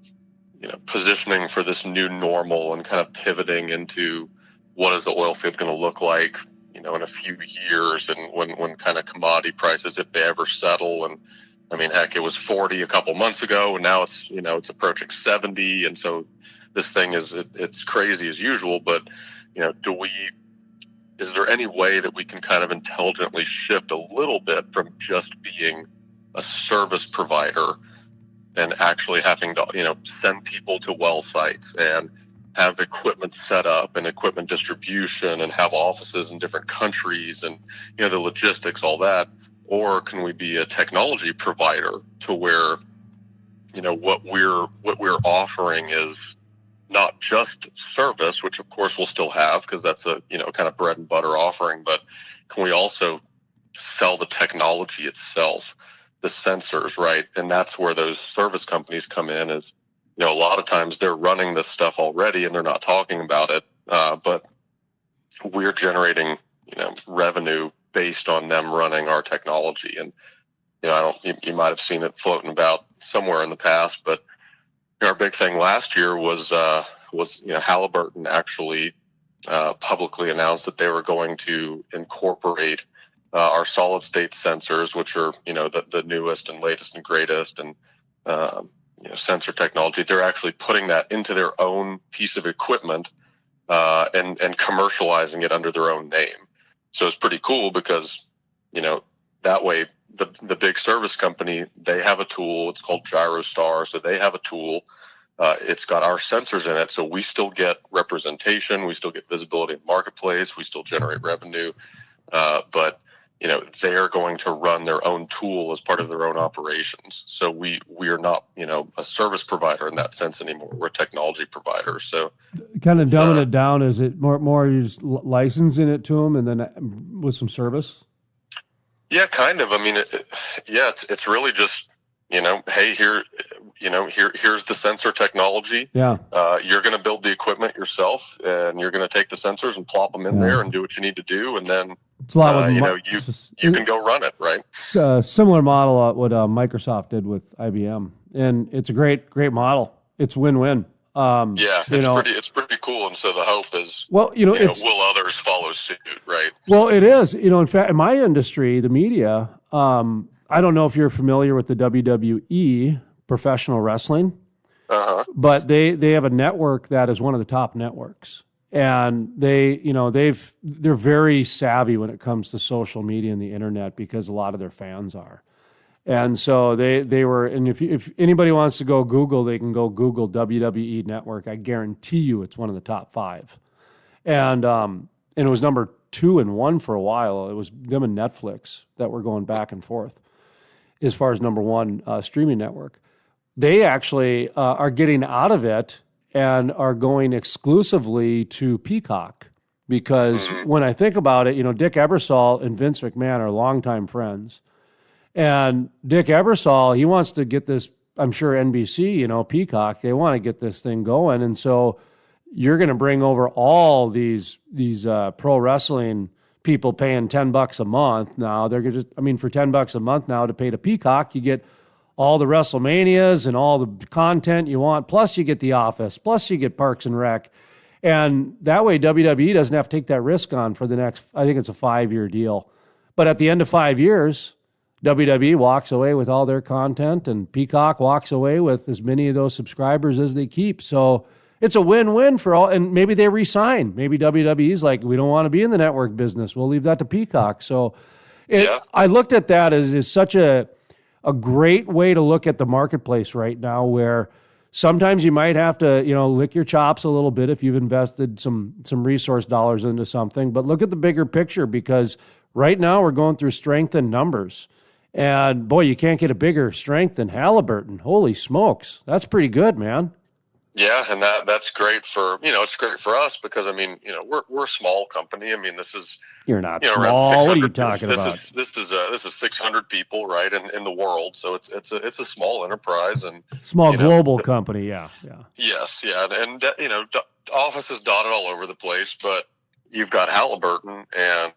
positioning for this new normal and kind of pivoting into what is the oil field going to look like, in a few years, and when kind of commodity prices, if they ever settle. And I mean, heck, it was 40 a couple months ago, and now it's approaching 70. And so this thing it's crazy as usual, but is there any way that we can kind of intelligently shift a little bit from just being a service provider and actually having to, send people to well sites and have equipment set up and equipment distribution and have offices in different countries and, the logistics, all that? Or can we be a technology provider to where, what we're offering is not just service, which of course we'll still have because that's a, kind of bread and butter offering, but can we also sell the technology itself, the sensors, right? And that's where those service companies come in. Is, a lot of times they're running this stuff already and they're not talking about it, but we're generating, revenue based on them running our technology. And, you might have seen it floating about somewhere in the past, but our big thing last year was Halliburton actually publicly announced that they were going to incorporate our solid state sensors, which are, the newest and latest and greatest and, sensor technology. They're actually putting that into their own piece of equipment, and commercializing it under their own name. So it's pretty cool because, that way the big service company, they have a tool. It's called GyroStar. So they have a tool. It's got our sensors in it. So we still get representation. We still get visibility in the marketplace. We still generate revenue. But they're going to run their own tool as part of their own operations. So we are not, a service provider in that sense anymore. We're a technology provider. So kind of dumbing it down. Is it more you're just licensing it to them and then with some service? Yeah, kind of. I mean, it's really just, hey, here's the sensor technology. Yeah. You're going to build the equipment yourself, and you're going to take the sensors and plop them in there and do what you need to do, and then it's a lot you can go run it, right? It's a similar model what Microsoft did with IBM, and it's a great model. It's win-win. It's pretty cool, and so the hope is, will others follow suit, right? Well, it is. In fact, in my industry, the media, I don't know if you're familiar with the WWE, professional wrestling, but they have a network that is one of the top networks, and they're very savvy when it comes to social media and the internet because a lot of their fans are. And so they were, and if anybody wants to go Google, they can go Google WWE Network. I guarantee you it's one of the top 5. And it was number 2 and 1 for a while. It was them and Netflix that were going back and forth as far as number 1 streaming network. They actually are getting out of it and are going exclusively to Peacock because when I think about it, Dick Ebersol and Vince McMahon are longtime friends. And Dick Ebersol, he wants to get this, I'm sure NBC, Peacock, they want to get this thing going. And so you're going to bring over all these pro wrestling people paying $10 a month now. They're going to for $10 a month now to pay to Peacock, you get all the WrestleManias and all the content you want. Plus you get The Office, plus you get Parks and Rec. And that way WWE doesn't have to take that risk on for the next, I think it's a 5-year deal. But at the end of 5 years, WWE walks away with all their content and Peacock walks away with as many of those subscribers as they keep. So it's a win-win for all, and maybe they resign. Maybe WWE's like, we don't want to be in the network business. We'll leave that to Peacock. So I looked at that as such a great way to look at the marketplace right now where sometimes you might have to, lick your chops a little bit if you've invested some resource dollars into something, but look at the bigger picture because right now we're going through strength in numbers. And boy, you can't get a bigger strength than Halliburton. Holy smokes. That's pretty good, man. Yeah. And that's great for, it's great for us because we're a small company. This is, you're not small. What are you talking about? This is 600 people, right. In the world. So it's a small enterprise and small global company. Yeah. Yeah. Yes. Yeah. And offices dotted all over the place, but you've got Halliburton and,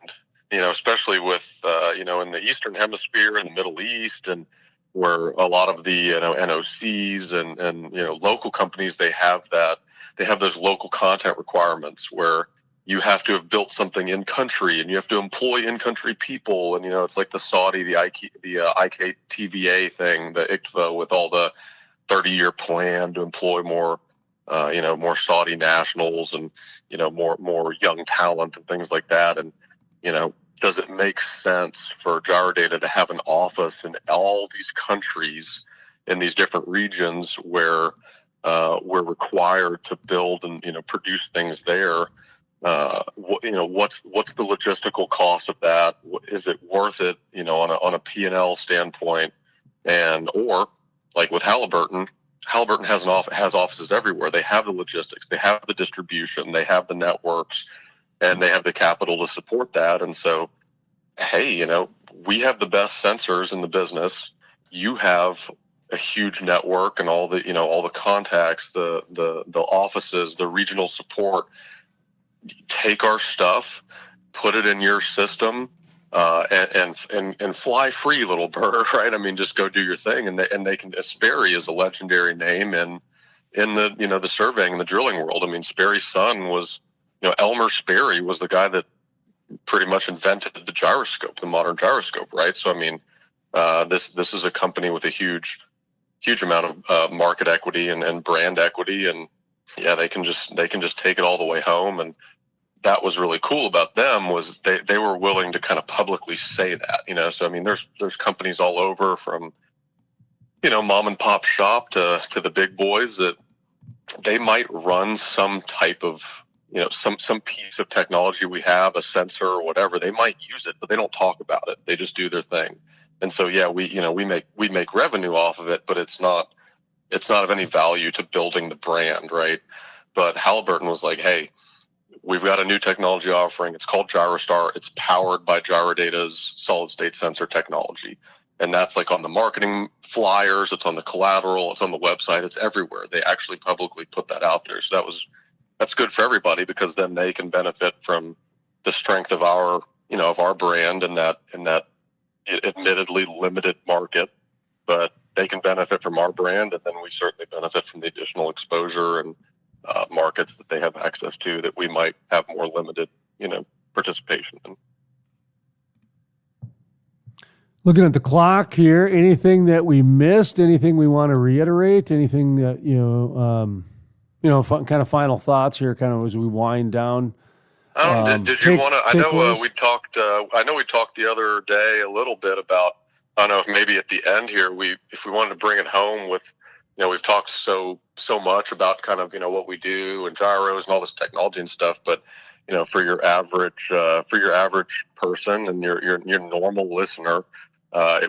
especially with, in the Eastern Hemisphere and the Middle East and where a lot of the, NOCs and local companies, they have those local content requirements where you have to have built something in country and you have to employ in country people. And, it's like the Saudi, the IKTVA thing, the ICTVA with all the 30-year plan to employ more, more Saudi nationals and, more young talent and things like that. And, does it make sense for GyroData to have an office in all these countries in these different regions where we're required to build and produce things there? What's the logistical cost of that? Is it worth it? On a P&L standpoint, or like with Halliburton has has offices everywhere. They have the logistics, they have the distribution, they have the networks. And they have the capital to support that. And so, hey, we have the best sensors in the business. You have a huge network and all the contacts, the offices, the regional support. Take our stuff, put it in your system, and fly free, little bird, right? Just go do your thing. And they can. Sperry is a legendary name in the the surveying and the drilling world. Sperry's son was. Elmer Sperry was the guy that pretty much invented the gyroscope, the modern gyroscope, right? So I mean, this is a company with a huge amount of market equity and brand equity, and yeah, they can just take it all the way home. And that was really cool about them, was they were willing to kind of publicly say that, you know. So I mean, there's companies all over, from, you know, mom and pop shop to the big boys, that they might run some type of, you know, some piece of technology we have, a sensor or whatever. They might use it, but they don't talk about it. They just do their thing. And so yeah, we make revenue off of it, but it's not of any value to building the brand, right? But Halliburton was like, hey, we've got a new technology offering. It's called Gyrostar. It's powered by GyroData's solid state sensor technology. And that's like on the marketing flyers, it's on the collateral, it's on the website, it's everywhere. They actually publicly put that out there. So that's good for everybody, because then they can benefit from the strength of our brand in that admittedly limited market, but they can benefit from our brand, and then we certainly benefit from the additional exposure and markets that they have access to that we might have more limited, you know, participation in. Looking at the clock here, anything that we missed, anything we want to reiterate, anything that, kind of final thoughts here, kind of as we wind down. Did you want to? I know we talked. I know we talked the other day a little bit about. I don't know if maybe at the end here if we wanted to bring it home with, you know, we've talked so much about kind of, you know, what we do and gyros and all this technology and stuff, but, you know, for your average person and your normal listener,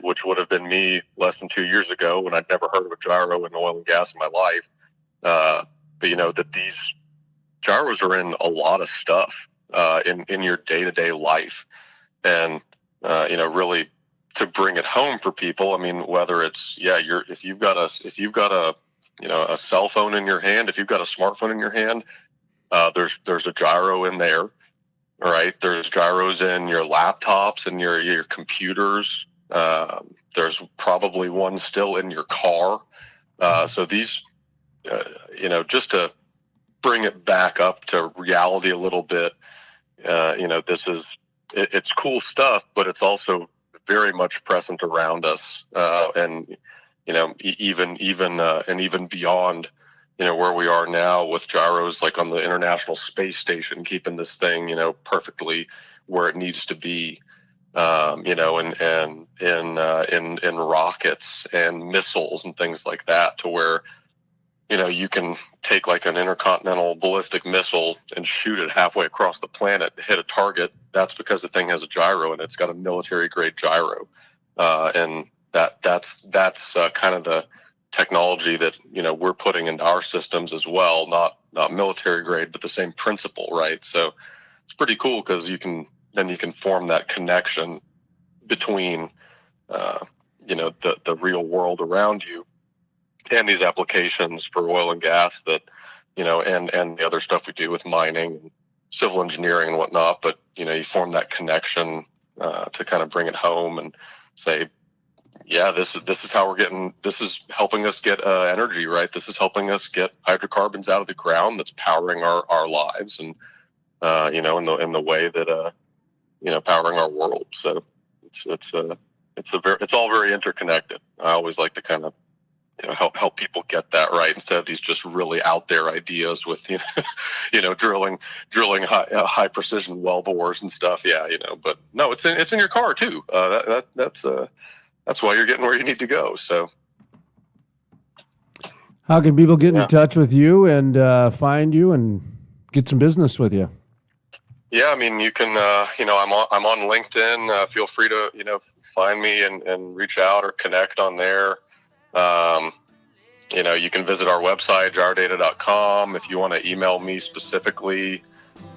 which would have been me less than 2 years ago when I'd never heard of a gyro in oil and gas in my life. But you know that these gyros are in a lot of stuff in your day-to-day life, and you know, really to bring it home for people. I mean, whether it's if you've got a you know, a cell phone in your hand, if you've got a smartphone in your hand, there's a gyro in there, right? There's gyros in your laptops and your computers. There's probably one still in your car. So these, you know, just to bring it back up to reality a little bit, you know, it's cool stuff, but it's also very much present around us. And, you know, even beyond, you know, where we are now with gyros, like on the International Space Station, keeping this thing, you know, perfectly where it needs to be. You know, and in rockets and missiles and things like that, to where, you know, you can take like an intercontinental ballistic missile and shoot it halfway across the planet, hit a target. That's because the thing has a gyro and it's got a military grade gyro, and that's kind of the technology that, you know, we're putting into our systems as well. Not military grade, but the same principle, right? So it's pretty cool, because you can form that connection between, you know, the real world around you and these applications for oil and gas that, you know, and the other stuff we do with mining and civil engineering and whatnot. But, you know, you form that connection to kind of bring it home and say, yeah, this is how this is helping us get energy, right? This is helping us get hydrocarbons out of the ground that's powering our lives, and, you know, in the way that, you know, powering our world. So it's all very interconnected. I always like to kind of, you know, help people get that right, instead of these just really out there ideas with, you know, drilling high precision well bores and stuff. Yeah, you know, but no, it's in your car too. That's why you're getting where you need to go. So how can people get in touch with you and find you and get some business with you? Yeah, I mean, you can, you know, I'm on LinkedIn. Feel free to, you know, find me and reach out or connect on there. You know, you can visit our website, GyroData.com. If you want to email me specifically,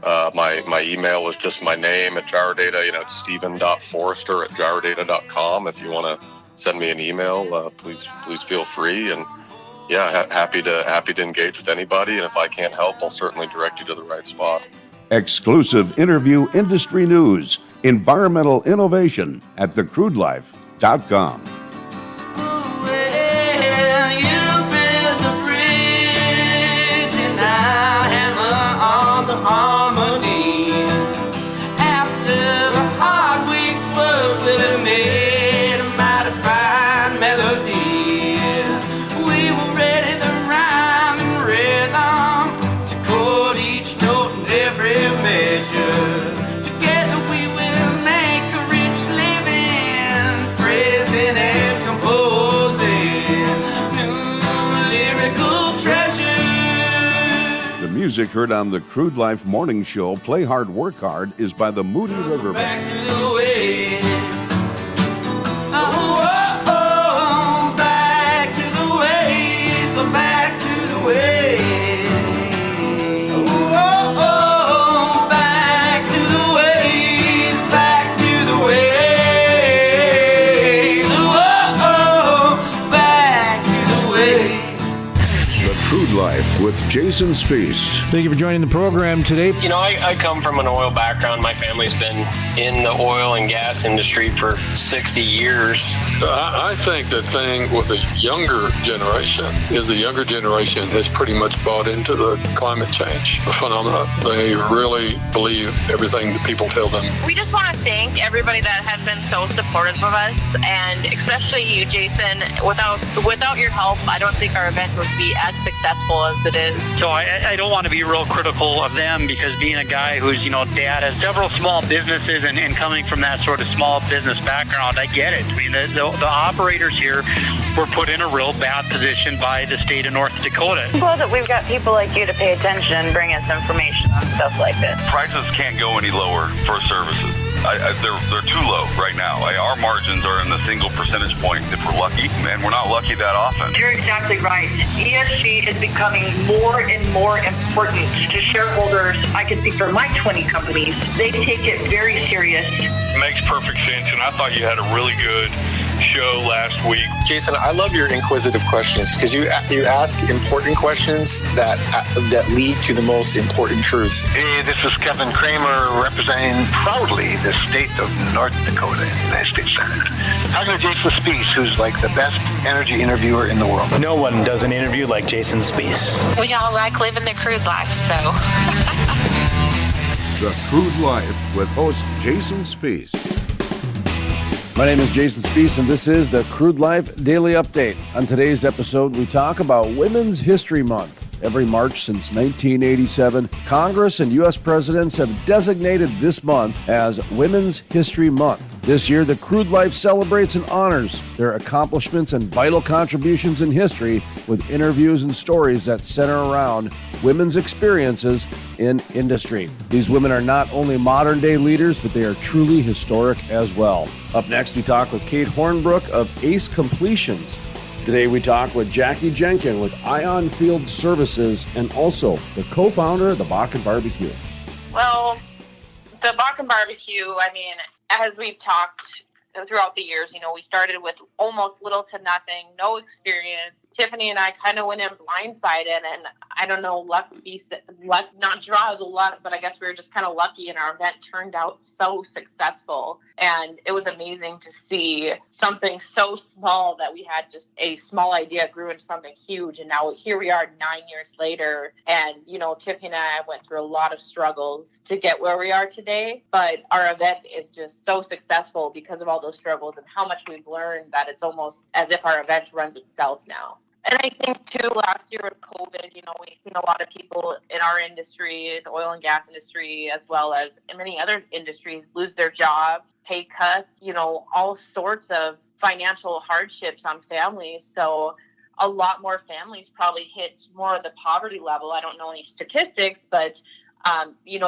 my email is just my name at GyroData. You know, it's Stephen.Forrester@GyroData.com. If you want to send me an email, please feel free. And yeah, happy to engage with anybody. And if I can't help, I'll certainly direct you to the right spot. Exclusive interview, industry news, environmental innovation at thecrudelife.com. After music heard on the Crude Life Morning Show, Play Hard, Work Hard, is by the Moody River Band. Back to the way. Oh, back to the ways. So back to the way. Oh, back to the ways. Back to the ways. Oh, back to the way. The Crude Life with Jason Spiess. Thank you for joining the program today. You know, I come from an oil background. My family's been in the oil and gas industry for 60 years. I think the thing with the younger generation is the younger generation has pretty much bought into the climate change phenomena. They really believe everything that people tell them. We just want to thank everybody that has been so supportive of us, and especially you, Jason. Without your help, I don't think our event would be as successful as it is. So I don't want to be real critical of them, because being a guy who's, dad has several small businesses and coming from that sort of small business background, I get it. I mean, the operators here were put in a real bad position by the state of North Dakota. I'm glad that we've got people like you to pay attention and bring us information on stuff like this. Prices can't go any lower for services. They're too low right now. Our margins are in the single percentage point if we're lucky, and we're not lucky that often. You're exactly right. ESG is becoming more and more important to shareholders. I can speak for my 20 companies. They take it very serious. It makes perfect sense, and I thought you had a really good show last week. Jason, I love your inquisitive questions, because you ask important questions that lead to the most important truths. Hey, this is Kevin Kramer, representing proudly the state of North Dakota in the United States Senate. Talking to Jason Spiess, who's like the best energy interviewer in the world. No one does an interview like Jason Spiess. We all like living the crude life, so. The Crude Life with host Jason Spiess. My name is Jason Spiess, and this is the Crude Life Daily Update. On today's episode, we talk about Women's History Month. Every March since 1987, Congress and U.S. presidents have designated this month as Women's History Month. This year, the Crude Life celebrates and honors their accomplishments and vital contributions in history with interviews and stories that center around women's experiences in industry. These women are not only modern-day leaders, but they are truly historic as well. Up next, we talk with Kate Hornbrook of Ace Completions. Today, we talk with Jackie Jenkin with Ion Field Services and also the co-founder of the Bakken Barbecue. Well, the Bakken Barbecue, as we've talked throughout the years, we started with almost little to nothing, no experience. Tiffany and I kind of went in blindsided, and I don't know, luck, not draw the luck, but I guess we were just kind of lucky, and our event turned out so successful. And it was amazing to see something so small that we had just a small idea grew into something huge. And now here we are 9 years later. And, Tiffany and I went through a lot of struggles to get where we are today. But our event is just so successful because of all those struggles and how much we've learned that it's almost as if our event runs itself now. And I think, too, last year with COVID, we've seen a lot of people in our industry, the oil and gas industry, as well as many other industries, lose their jobs, pay cuts, all sorts of financial hardships on families. So a lot more families probably hit more of the poverty level. I don't know any statistics, but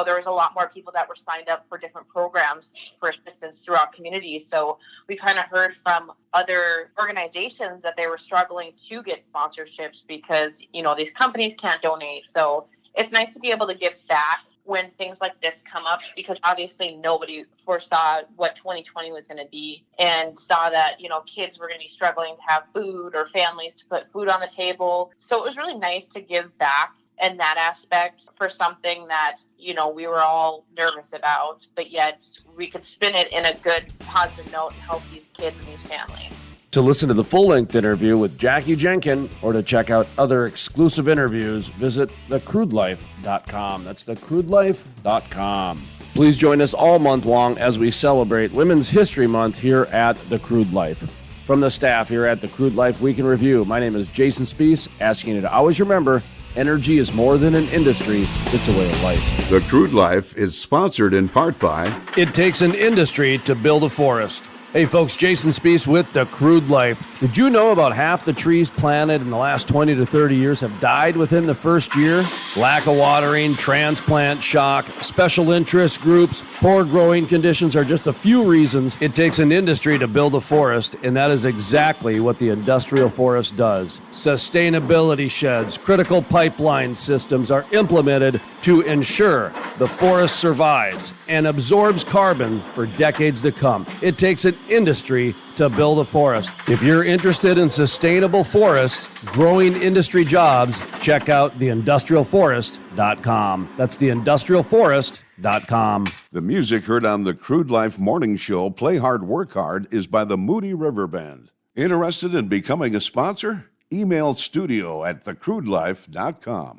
there was a lot more people that were signed up for different programs for assistance throughout communities. So we kind of heard from other organizations that they were struggling to get sponsorships because, these companies can't donate. So it's nice to be able to give back when things like this come up, because obviously nobody foresaw what 2020 was going to be and saw that, kids were going to be struggling to have food or families to put food on the table. So it was really nice to give back in that aspect for something that, we were all nervous about, but yet we could spin it in a good, positive note and help these kids and these families. To listen to the full-length interview with Jackie Jenkin or to check out other exclusive interviews, visit thecrudelife.com. That's thecrudelife.com. Please join us all month long as we celebrate Women's History Month here at The Crude Life. From the staff here at The Crude Life Week in Review, my name is Jason Spiess, asking you to always remember, energy is more than an industry, it's a way of life. The Crude Life is sponsored in part by... It takes an industry to build a forest. Hey folks, Jason Spiess with the Crude Life. Did you know about half the trees planted in the last 20 to 30 years have died within the first year? Lack of watering, transplant shock, special interest groups, poor growing conditions are just a few reasons it takes an industry to build a forest, and that is exactly what the industrial forest does. Sustainability sheds, critical pipeline systems are implemented to ensure the forest survives and absorbs carbon for decades to come. It takes an industry to build a forest. If you're interested in sustainable forests, growing industry jobs, check out theindustrialforest.com. That's theindustrialforest.com. The music heard on the Crude Life Morning Show, Play Hard, Work Hard, is by the Moody River Band. Interested in becoming a sponsor? Email studio@thecrudelife.com.